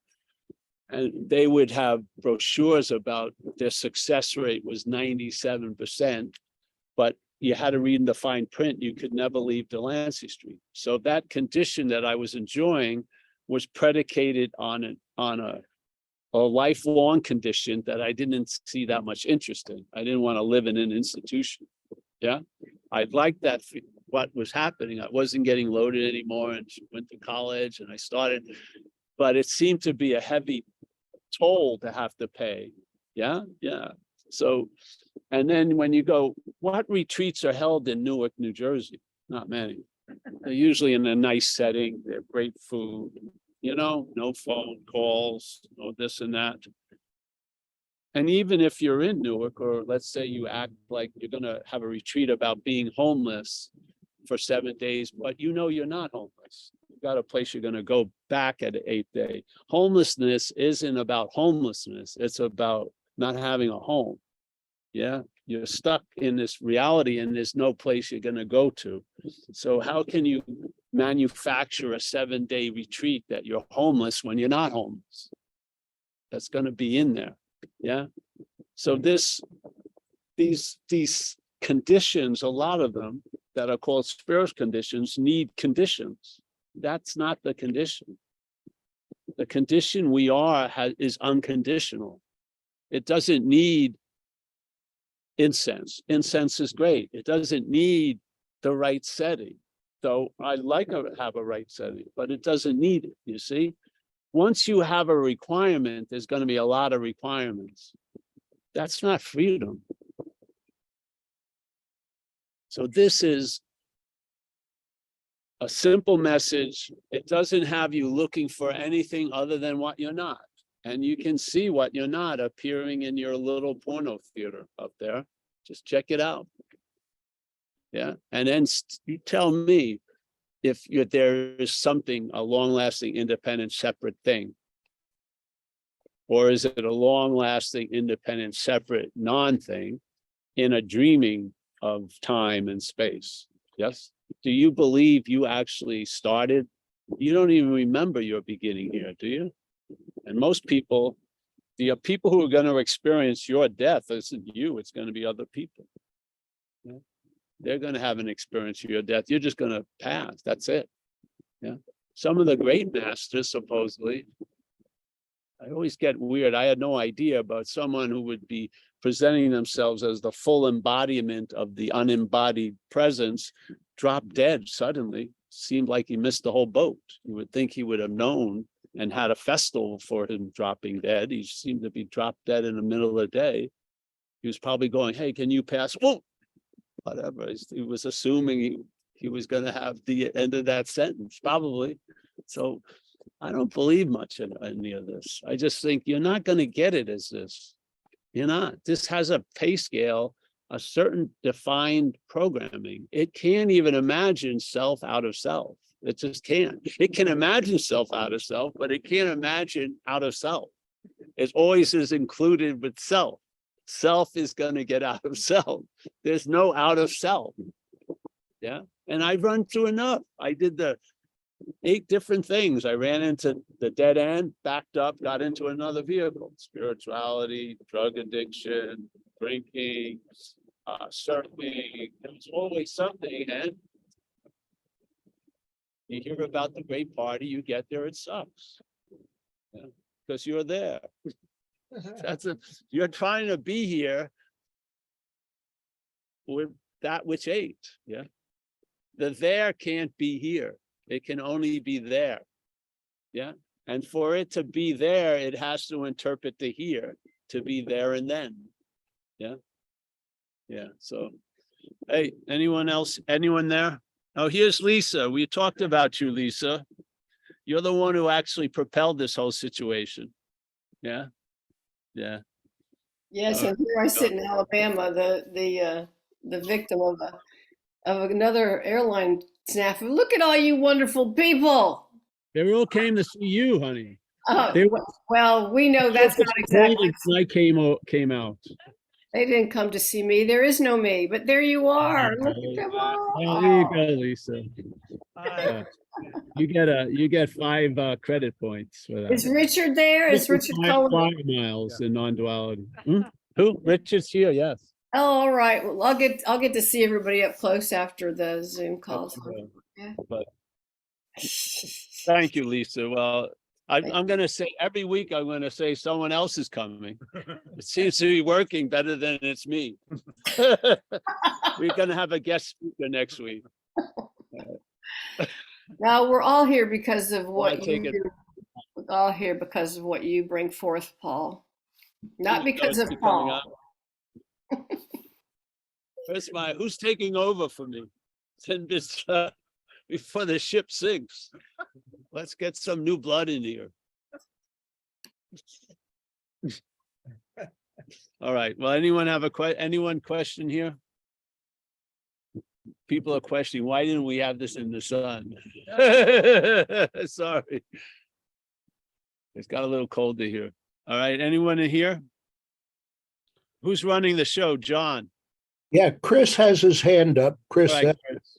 And they would have brochures about their success rate was 97%, but you had to read in the fine print, you could never leave Delancey Street. So that condition that I was enjoying was predicated on a lifelong condition that I didn't see that much interest in. I didn't want to live in an institution. Yeah. I liked that what was happening. I wasn't getting loaded anymore and went to college and I started, but it seemed to be a heavy toll to have to pay. Yeah. Yeah. So, and then when you go, what retreats are held in Newark, New Jersey? Not many. They're usually in a nice setting. They're great food, you know, no phone calls, no this and that. And even if you're in Newark, or let's say you act like you're going to have a retreat about being homeless for 7 days, but you know you're not homeless. You've got a place you're going to go back at the 8th day. Homelessness isn't about homelessness. It's about not having a home. Yeah. You're stuck in this reality and there's no place you're going to go to. So how can you manufacture a 7-day retreat that you're homeless when you're not homeless? That's going to be in there. Yeah. So these conditions, a lot of them that are called spiritual conditions, need conditions. That's not the condition. The condition we are is unconditional. It doesn't need incense. Incense is great. It doesn't need the right setting. So I like to have a right setting, but it doesn't need it, you see? Once you have a requirement, there's going to be a lot of requirements. That's not freedom. So this is a simple message. It doesn't have you looking for anything other than what you're not. And you can see what you're not appearing in your little porno theater up there. Just check it out. Yeah. And then you tell me if there is something, a long-lasting, independent, separate thing. Or is it a long-lasting, independent, separate, non-thing in a dreaming of time and space? Yes? Do you believe you actually started? You don't even remember your beginning here, do you? And most people, the people who are going to experience your death isn't you, it's going to be other people. Yeah? They're going to have an experience of your death. You're just going to pass. That's it. Yeah. Some of the great masters, supposedly, I always get weird. I had no idea about someone who would be presenting themselves as the full embodiment of the unembodied presence, drop dead suddenly. Seemed like he missed the whole boat. You would think he would have known and had a festival for him dropping dead. He seemed to be dropped dead in the middle of the day. He was probably going, hey, can you pass? Whoa! Whatever. He was assuming he was going to have the end of that sentence, probably. So I don't believe much in any of this. I just think you're not going to get it as this. You're not. This has a pay scale, a certain defined programming. It can't even imagine self out of self. It just can't. It can imagine self out of self, but it can't imagine out of self. It always is included with self. Self is going to get out of self. There's no out of self. Yeah. And I've run through enough. I did the 8 different things. I ran into the dead end, backed up, got into another vehicle, spirituality, drug addiction, drinking, surfing. There was always something. And you hear about the great party, you get there, it sucks. Because you're there. You're trying to be here with that which ate. Yeah. The there can't be here. It can only be there. Yeah. And for it to be there, it has to interpret the here to be there and then. Yeah. Yeah. So, hey, anyone else? Anyone there? Oh, here's Lisa. We talked about you, Lisa. You're the one who actually propelled this whole situation. Yeah. Yeah. Yes, and here I sit in Alabama, the victim of another airline snafu. Look at all you wonderful people. They all came to see you, honey. Well, we know that's not exactly. I came out. They didn't come to see me. There is no me, but there you are. Look at them all. Well, there you go, Lisa. You get 5 credit points for that. Is Richard there? Is Richard Cohen? 5 miles in non-duality. Who? Richard's here. Yes. Oh, all right. Well, I'll get to see everybody up close after the Zoom calls. Yeah. But thank you, Lisa. Well, I'm going to say every week, I'm going to say someone else is coming. It seems to be working better than it's me. We're going to have a guest speaker next week. Now we're all here because of what you do. We're all here because of what you bring forth, Paul. Not because of Paul. Who's taking over for me? Before the ship sinks. Let's get some new blood in here. All right. Well, anyone have anyone question here? People are questioning, why didn't we have this in the sun? Sorry. It's got a little colder here. All right. Anyone in here? Who's running the show? John. Yeah, Chris has his hand up. Chris. All right, Chris.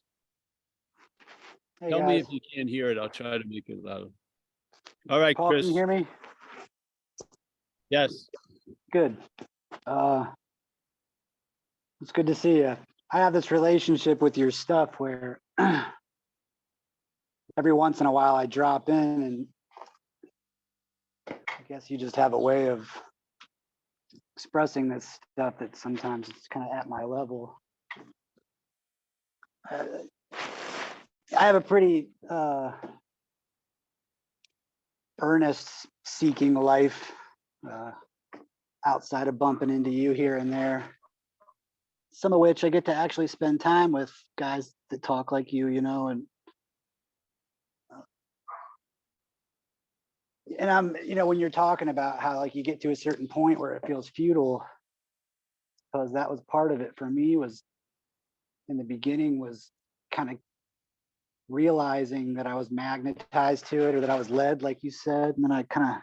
Hey, Tell guys. me if you can't hear it. I'll try to make it louder. All right, Paul, Chris. can you hear me? Yes. Good. It's good to see you. I have this relationship with your stuff where every once in a while I drop in, and I guess you just have a way of expressing this stuff that sometimes it's kind of at my level. I have a pretty earnest seeking life outside of bumping into you here and there, some of which I get to actually spend time with guys that talk like you know, and I'm, when you're talking about how like you get to a certain point where it feels futile, because that was part of it for me, was in the beginning was kind of realizing that I was magnetized to it, or that I was led, like you said, and then I kind of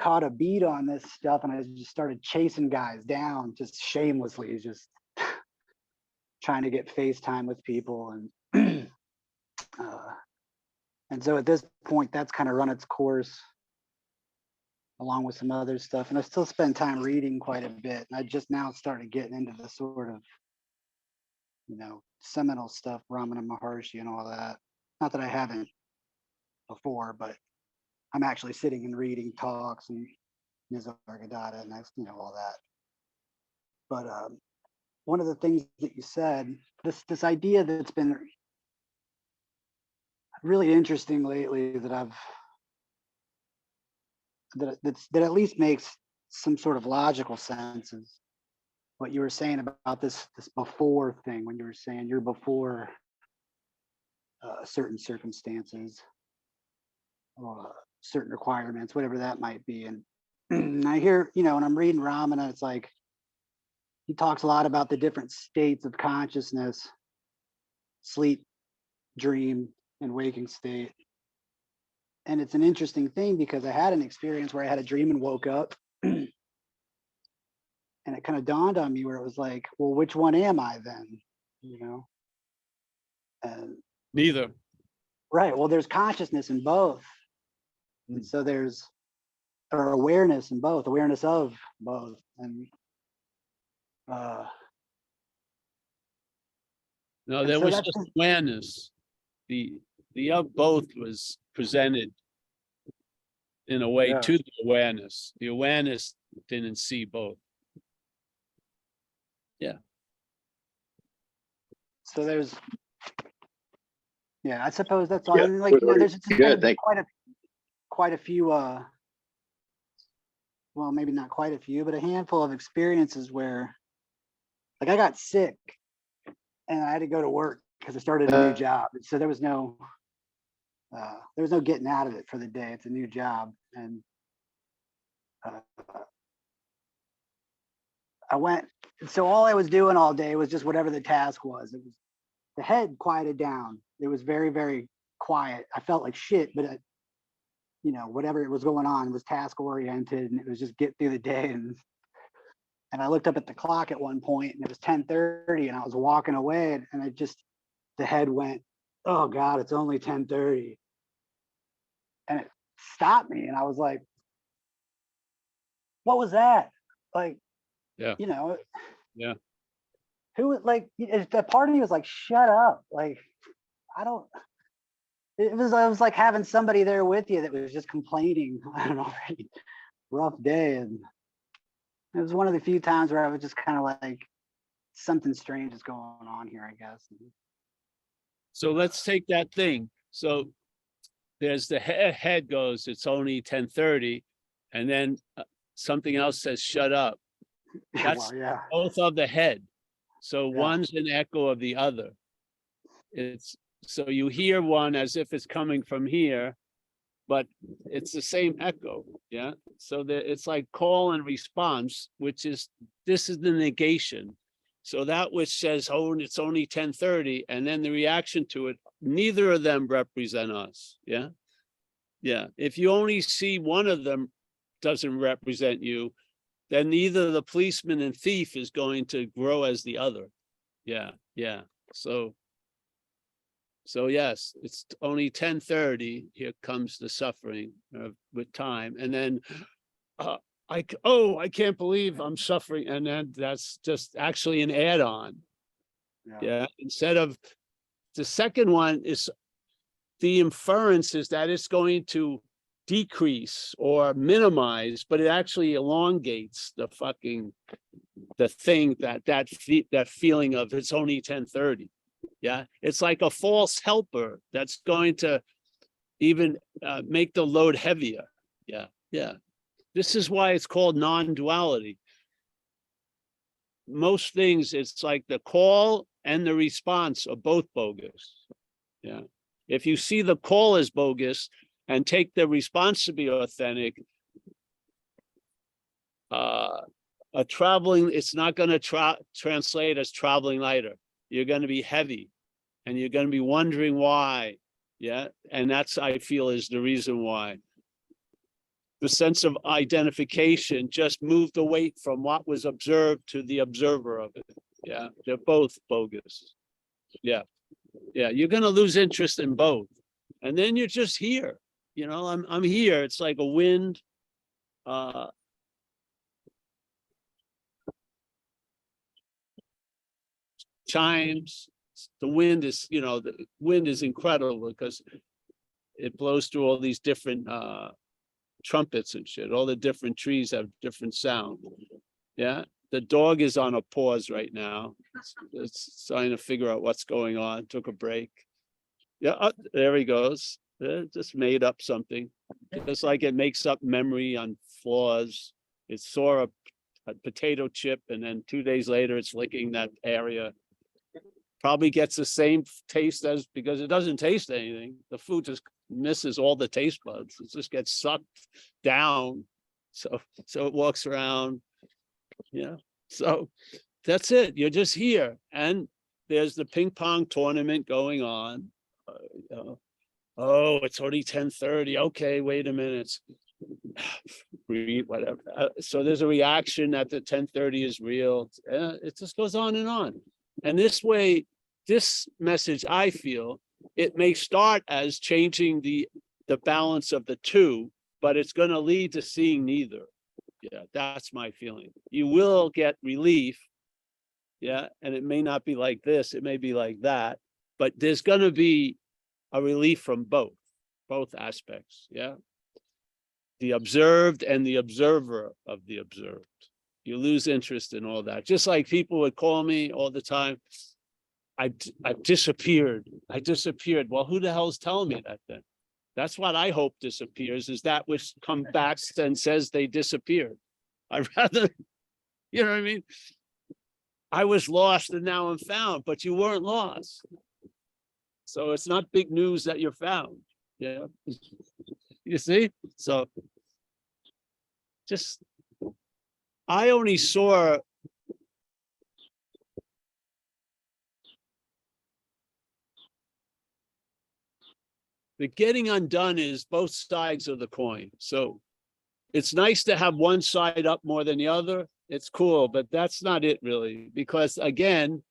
caught a beat on this stuff, and I just started chasing guys down, just shamelessly, just trying to get FaceTime with people, and so at this point, that's kind of run its course, along with some other stuff, and I still spend time reading quite a bit. And I just now started getting into the sort of, seminal stuff, Ramana Maharshi and all that. Not that I haven't before, but I'm actually sitting and reading talks and Nisargadatta and all that. But one of the things that you said, this idea that's been really interesting lately, that that at least makes some sort of logical sense, is what you were saying about this before thing, when you were saying you're before certain circumstances or certain requirements, whatever that might be. And I hear, when I'm reading Ramana, it's like he talks a lot about the different states of consciousness: sleep, dream, and waking state. And it's an interesting thing, because I had an experience where I had a dream and woke up, and it kind of dawned on me where it was like, well, which one am I then? And Neither. Right. Well, there's consciousness in both. And so there's or awareness in both, awareness of both. And No, And there so was that's just just- awareness. The of both was presented in a way Yeah. to the awareness. The awareness didn't see both. so there's I suppose that's all. Yeah, And like, there's just good, been thank quite a few well, maybe not quite a few, but a handful of experiences where like I got sick and I had to go to work because I started a new job. So there was no getting out of it for the day. It's a new job. And I went, so all I was doing all day was just whatever the task was. It was the head quieted down. It was very, very quiet. I felt like shit, but whatever was going on was task oriented, and it was just get through the day. And I looked up at the clock at one point, and it was 10:30, and I was walking away, and the head went, "Oh God, it's only 10:30," and it stopped me, and I was like, "What was that?" Like, Yeah. Yeah. Who like the part of me was like, "Shut up!" Like, I don't. It was like having somebody there with you that was just complaining on an already rough day, and it was one of the few times where I was just kind of like, something strange is going on here, I guess. So let's take that thing. So there's the head goes, it's only 10:30, and then something else says, shut up. That's Well, both of the head. So Yeah. one's an echo of the other. So you hear one as if it's coming from here, but it's the same echo. Yeah. So it's like call and response, this is the negation. So that which says, oh, it's only 10:30, and then the reaction to it, neither of them represent us. Yeah. Yeah. If you only see one of them doesn't represent you, then neither the policeman and thief is going to grow as the other. Yeah. Yeah. So yes, it's only 10:30. Here comes the suffering with time. And then I can't believe I'm suffering. And then that's just actually an add-on. Yeah. Instead of the second one is the inference is that it's going to decrease or minimize, but it actually elongates the thing that feeling of it's only 10:30. Yeah, it's like a false helper that's going to even make the load heavier. Yeah, yeah. This is why it's called non-duality. Most things, it's like the call and the response are both bogus. Yeah. If you see the call as bogus and take the response to be authentic, it's not going to translate as traveling lighter. You're going to be heavy and you're going to be wondering why. Yeah. And that's, I feel, is the reason why. The sense of identification just moved the weight from what was observed to the observer of it. Yeah. They're both bogus. Yeah. Yeah. You're going to lose interest in both. And then you're just here. I'm here. It's like a wind. Chimes. The wind is incredible because it blows through all these different trumpets and shit. All the different trees have different sound. Yeah. The dog is on a pause right now. It's trying to figure out what's going on. Took a break. Yeah, there he goes. Just made up something. Just like it makes up memory on flaws. It saw a potato chip, and then 2 days later, it's licking that area. Probably gets the same taste because it doesn't taste anything. The food just misses all the taste buds. It just gets sucked down. So it walks around. Yeah. So that's it. You're just here. And there's the ping pong tournament going on. Oh, it's already 10:30. Okay, wait a minute. Breathe, whatever. So there's a reaction that the 10:30 is real. It just goes on and on. And this way, this message, I feel, it may start as changing the balance of the two, but it's going to lead to seeing neither. Yeah, that's my feeling. You will get relief. Yeah, and it may not be like this, it may be like that, but there's going to be a relief from both aspects. Yeah, the observed and the observer of the observed. You lose interest in all that. Just like people would call me all the time, I've disappeared. I disappeared. Well, who the hell's telling me that then? That's what I hope disappears, is that which comes back and says they disappeared. I'd rather, you know what I mean? I was lost and now I'm found, but you weren't lost. So it's not big news that you're found. Yeah. You see? So just, I only saw the getting undone is both sides of the coin. So it's nice to have one side up more than the other. It's cool, but that's not it really, because again,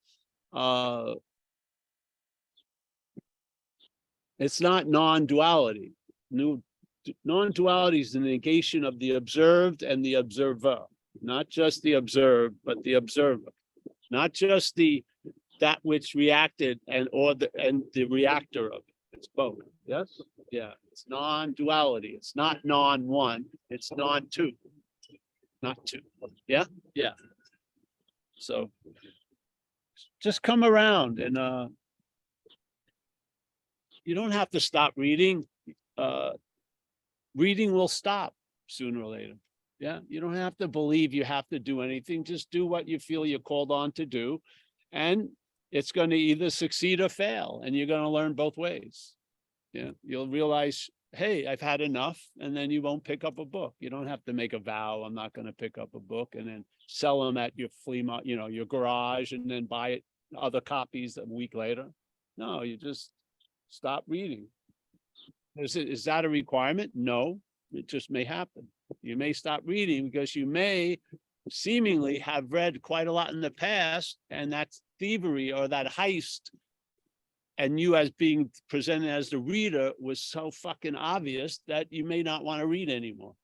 it's not non-duality. Non-duality is the negation of the observed and the observer, not just the observed, but the observer, not just that which reacted and the reactor of it. It's both. Yes. Yeah. It's non-duality. It's not non-one. It's non-two. Not two. Yeah. Yeah. So just come around and you don't have to stop reading. Reading will stop sooner or later. Yeah. You don't have to believe you have to do anything. Just do what you feel you're called on to do. And it's going to either succeed or fail. And you're going to learn both ways. Yeah. You'll realize, hey, I've had enough. And then you won't pick up a book. You don't have to make a vow. I'm not going to pick up a book and then sell them at your flea market, your garage, and then buy it other copies a week later. No, you just stop reading. Is that a requirement? No, it just may happen. You may stop reading because you may seemingly have read quite a lot in the past, and that thievery or that heist, and you as being presented as the reader was so fucking obvious that you may not want to read anymore.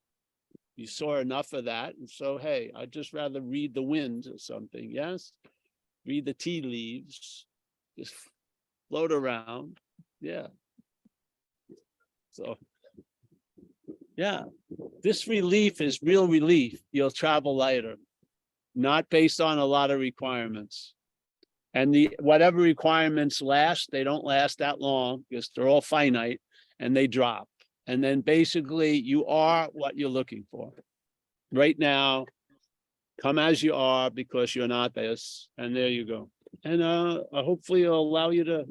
You saw enough of that, and so hey, I'd just rather read the wind or something. Yes, read the tea leaves, just float around. Yeah. So, yeah, this relief is real relief. You'll travel lighter, not based on a lot of requirements. And whatever requirements last, they don't last that long because they're all finite and they drop. And then basically you are what you're looking for. Right now, come as you are because you're not this. And there you go. And hopefully it'll allow you to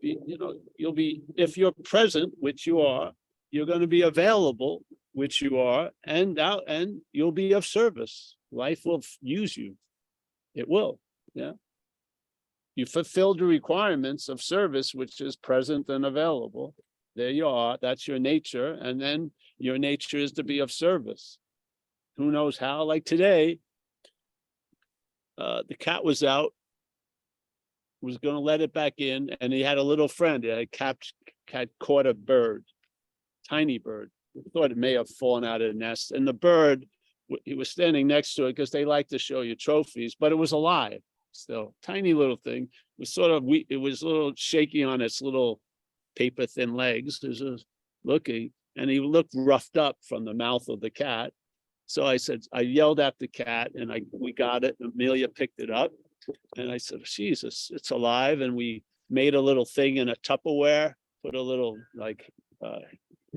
you'll be, if you're present, which you are, you're going to be available, which you are, and you'll be of service. Life will use you. It will. Yeah. You fulfilled the requirements of service, which is present and available. There you are. That's your nature. And then your nature is to be of service. Who knows how? Like today, the cat was out, was going to let it back in, and he had a little friend. It had caught a bird, tiny bird. I thought it may have fallen out of the nest. And the bird, he was standing next to it because they like to show you trophies, but it was alive still. Tiny little thing. It was sort of it was a little shaky on its little paper thin legs. It was looking, and he looked roughed up from the mouth of the cat. So I yelled at the cat, and we got it. Amelia picked it up. And I said, Jesus, it's alive. And we made a little thing in a Tupperware, put a little like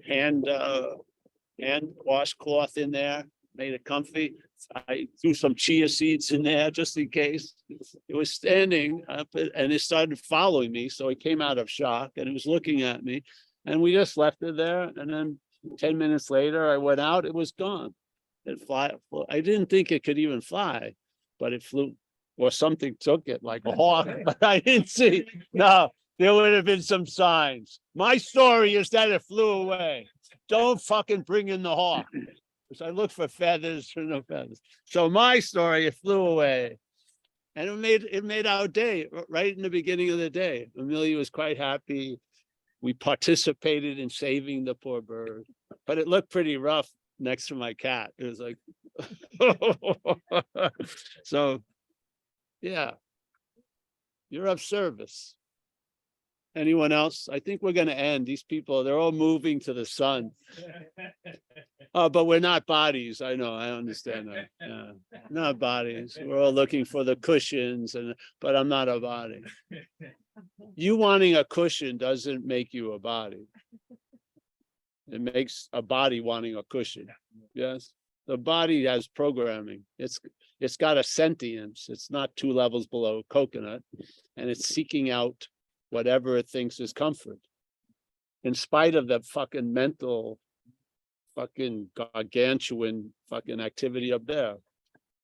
hand washcloth in there, made it comfy. I threw some chia seeds in there just in case. It was standing up and it started following me. So it came out of shock and it was looking at me. And we just left it there. And then 10 minutes later, I went out, it was gone. It fly. I didn't think it could even fly, but it flew. Or something took it like a hawk, but I didn't see. No, there would have been some signs. My story is that it flew away. Don't fucking bring in the hawk. Because I look for feathers or no feathers. So my story, it flew away. And it made our day right in the beginning of the day. Amelia was quite happy. We participated in saving the poor bird, but it looked pretty rough next to my cat. It was like, so yeah, you're of service. Anyone else? I think we're going to end. These people, they're all moving to the sun. Oh, but we're not bodies. I know. I understand that. Yeah. Not bodies. We're all looking for the cushions, but I'm not a body. You wanting a cushion doesn't make you a body. It makes a body wanting a cushion. Yes. The body has programming. It's got a sentience. It's not 2 levels below coconut, and it's seeking out whatever it thinks is comfort. In spite of the fucking mental, fucking gargantuan fucking activity up there.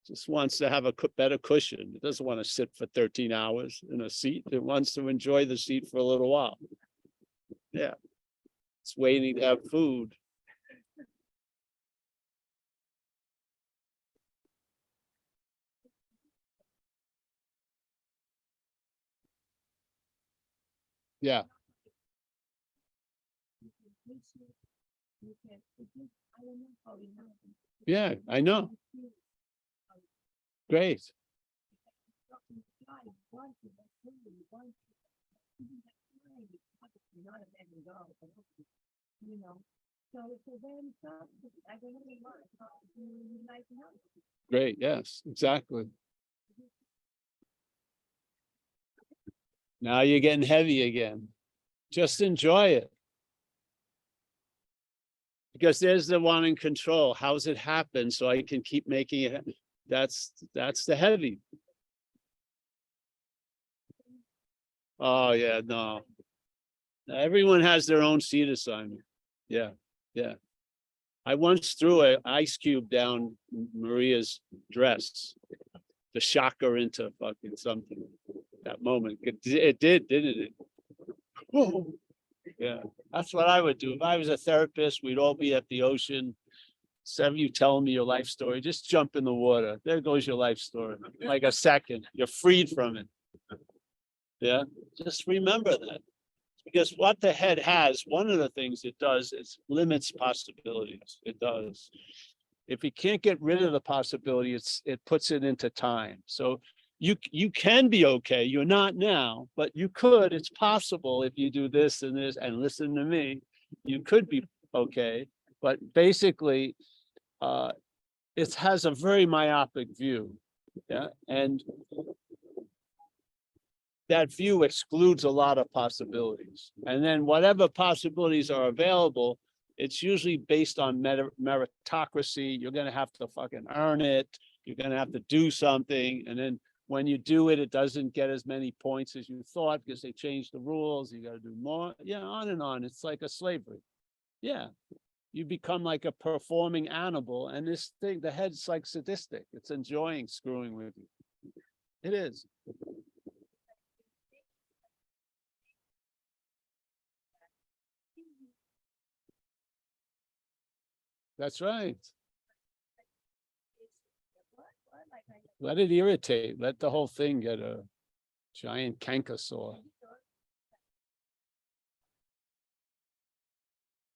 Just wants to have a better cushion. It doesn't want to sit for 13 hours in a seat. It wants to enjoy the seat for a little while. Yeah. It's waiting to have food. Yeah. Yeah, I know. Great. Great, yes, exactly. Now you're getting heavy again. Just enjoy it. Because there's the wanting control. How's it happen so I can keep making it? That's the heavy. Oh yeah, no. Everyone has their own seat assignment. Yeah, yeah. I once threw an ice cube down Maria's dress to shock her into fucking something. That moment, it did, didn't it? Whoa. Yeah, that's what I would do. If I was a therapist, we'd all be at the ocean. Instead of you telling me your life story, just jump in the water. There goes your life story. Like a second, you're freed from it. Yeah, just remember that. Because what the head has, one of the things it does is limits possibilities. It does. If you can't get rid of the possibility, it puts it into time. So you can be okay. You're not now, but you could. It's possible if you do this and this and listen to me, you could be okay. But basically, it has a very myopic view. Yeah, and that view excludes a lot of possibilities. And then whatever possibilities are available, it's usually based on meritocracy. You're going to have to fucking earn it. You're going to have to do something. And then when you do it, it doesn't get as many points as you thought because they changed the rules. You got to do more. Yeah, on and on. It's like a slavery. Yeah. You become like a performing animal. And this thing, the head's like sadistic. It's enjoying screwing with you. It is. That's right. Let it irritate. Let the whole thing get a giant canker sore.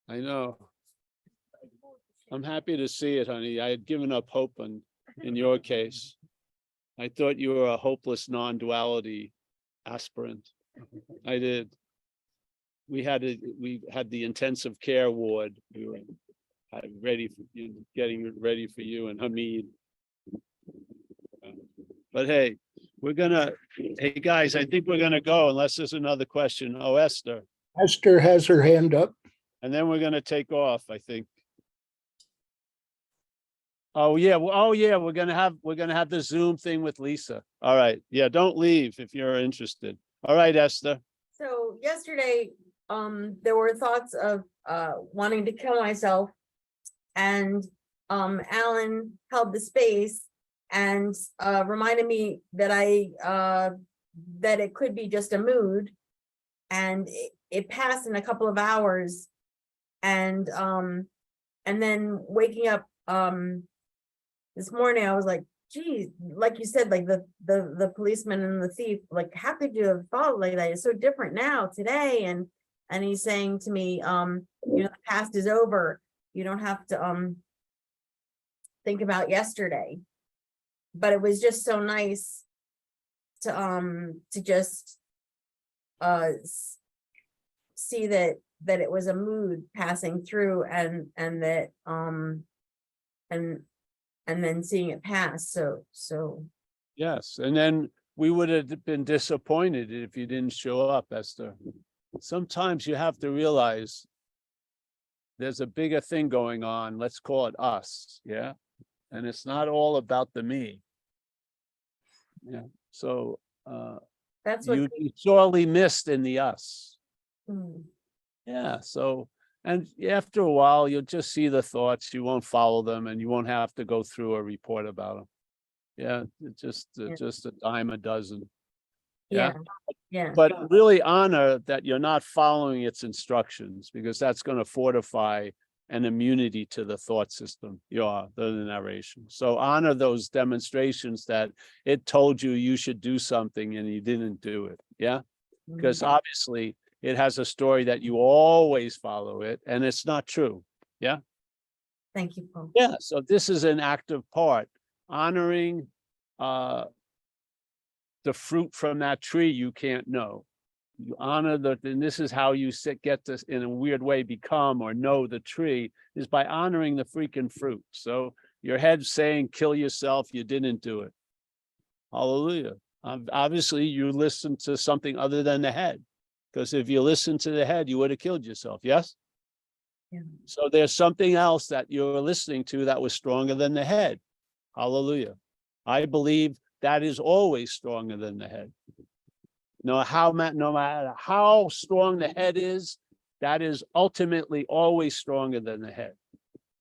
I know. I'm happy to see it, honey. I had given up hope in your case. I thought you were a hopeless non-duality aspirant. I did. We had the intensive care ward. We were ready for you, getting ready for you and Hamid. But hey, hey guys, I think we're gonna go unless there's another question. Oh, Esther. Esther has her hand up. And then we're gonna take off, I think. Oh yeah, we're gonna have the Zoom thing with Lisa. All right. Yeah, don't leave if you're interested. All right, Esther. So yesterday, there were thoughts of wanting to kill myself, and Alan held the space and reminded me that that it could be just a mood, and it passed in a couple of hours, and then waking up this morning, I was like, geez, like you said, like the policeman and the thief, like, how could you have thought like that? It's so different now, today. And he's saying to me, the past is over. You don't have to think about yesterday. But it was just so nice to just see that it was a mood passing through, and that and then seeing it pass. So Yes, and then we would have been disappointed if you didn't show up, Esther. Sometimes you have to realize there's a bigger thing going on. Let's call it us, yeah? And it's not all about the me. Yeah, so that's what. you sorely missed in the us. Mm, Yeah, so, and after a while, you'll just see the thoughts, you won't follow them, and you won't have to go through a report about them. Yeah, just a dime a dozen. Yeah, yeah. but really honor that you're not following its instructions, because that's going to fortify an immunity to the thought system, the narration. So honor those demonstrations that it told you should do something and you didn't do it. Yeah, because obviously it has a story that you always follow it, and it's not true. Yeah. Thank you, Paul. Yeah, so this is an active part, honoring the fruit from that tree you can't know. You honor and this is how you get this in a weird way, become or know the tree, is by honoring the freaking fruit. So your head's saying, kill yourself, you didn't do it. Hallelujah. Obviously, you listened to something other than the head, because if you listened to the head, you would have killed yourself. Yes. Yeah. So there's something else that you're listening to that was stronger than the head. Hallelujah. I believe that is always stronger than the head. No matter how strong the head is, that is ultimately always stronger than the head.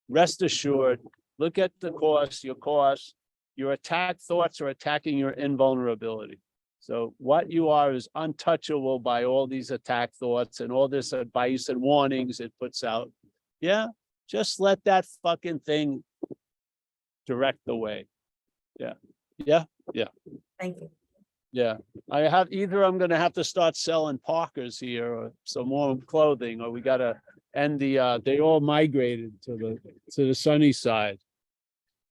Rest assured, look at the course, your attack thoughts are attacking your invulnerability. So what you are is untouchable by all these attack thoughts and all this advice and warnings it puts out. Yeah, just let that fucking thing direct the way. Yeah, yeah, yeah. Thank you. Yeah, I'm gonna have to start selling Parkers here or some more clothing, or we gotta end they all migrated to the sunny side.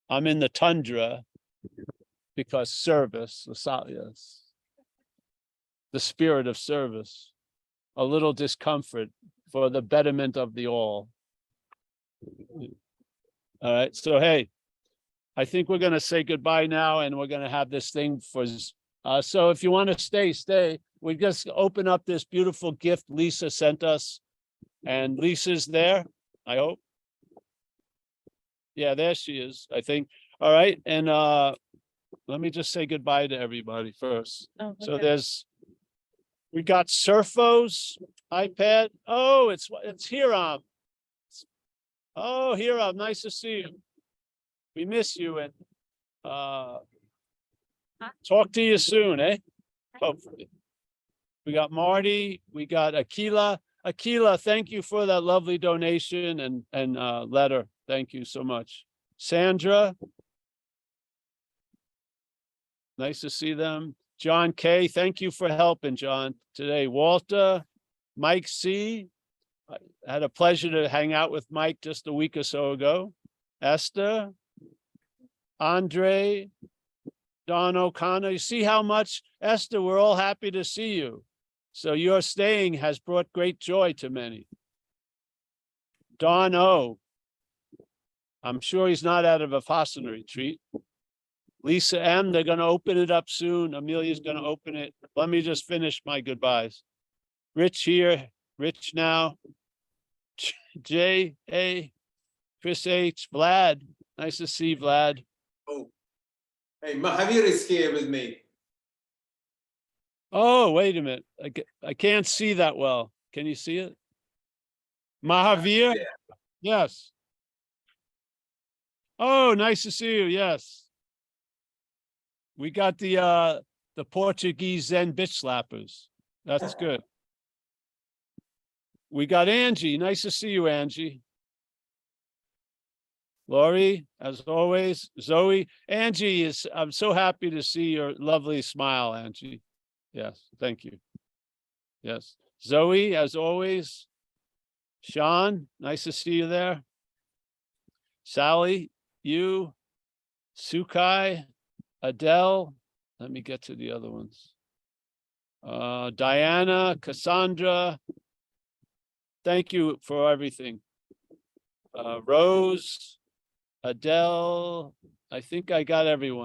I'm in the tundra because service, yes. The spirit of service, a little discomfort for the betterment of the all. All right, so hey, I think we're gonna say goodbye now, and we're gonna have this thing for so if you want to stay. We just open up this beautiful gift Lisa sent us, and Lisa's there, I hope. Yeah, there she is, I think. All right, and let me just say goodbye to everybody first. Oh, So we got Surfo's iPad. Oh, it's Hiram. Oh, Hiram, nice to see you. We miss you, and talk to you soon, eh? Hopefully. We got Marty, we got Akila. Akila, thank you for that lovely donation and letter. Thank you so much. Sandra. Nice to see them. John K, thank you for helping, John, today. Walter, Mike C. I had a pleasure to hang out with Mike just a week or so ago. Esther, Andre, Don O'Connor. You see how much, Esther, we're all happy to see you. So your staying has brought great joy to many. Don O. I'm sure he's not out of a Vipassana retreat. Lisa M, they're going to open it up soon. Amelia's going to open it. Let me just finish my goodbyes. Rich here, Rich now. J A, Chris H, Vlad. Nice to see Vlad. Oh, hey, Mahavir is here with me. Oh, wait a minute. I can't see that well. Can you see it? Mahavir? Yeah. Yes. Oh, nice to see you. Yes. We got the Portuguese Zen bitch slappers. That's good. We got Angie. Nice to see you, Angie. Lori, as always, Zoe, Angie I'm so happy to see your lovely smile, Angie. Yes, thank you. Yes, Zoe, as always. Sean, nice to see you there. Sally, you, Sukai, Adele, let me get to the other ones. Diana, Cassandra, thank you for everything. Rose, Adele, I think I got everyone.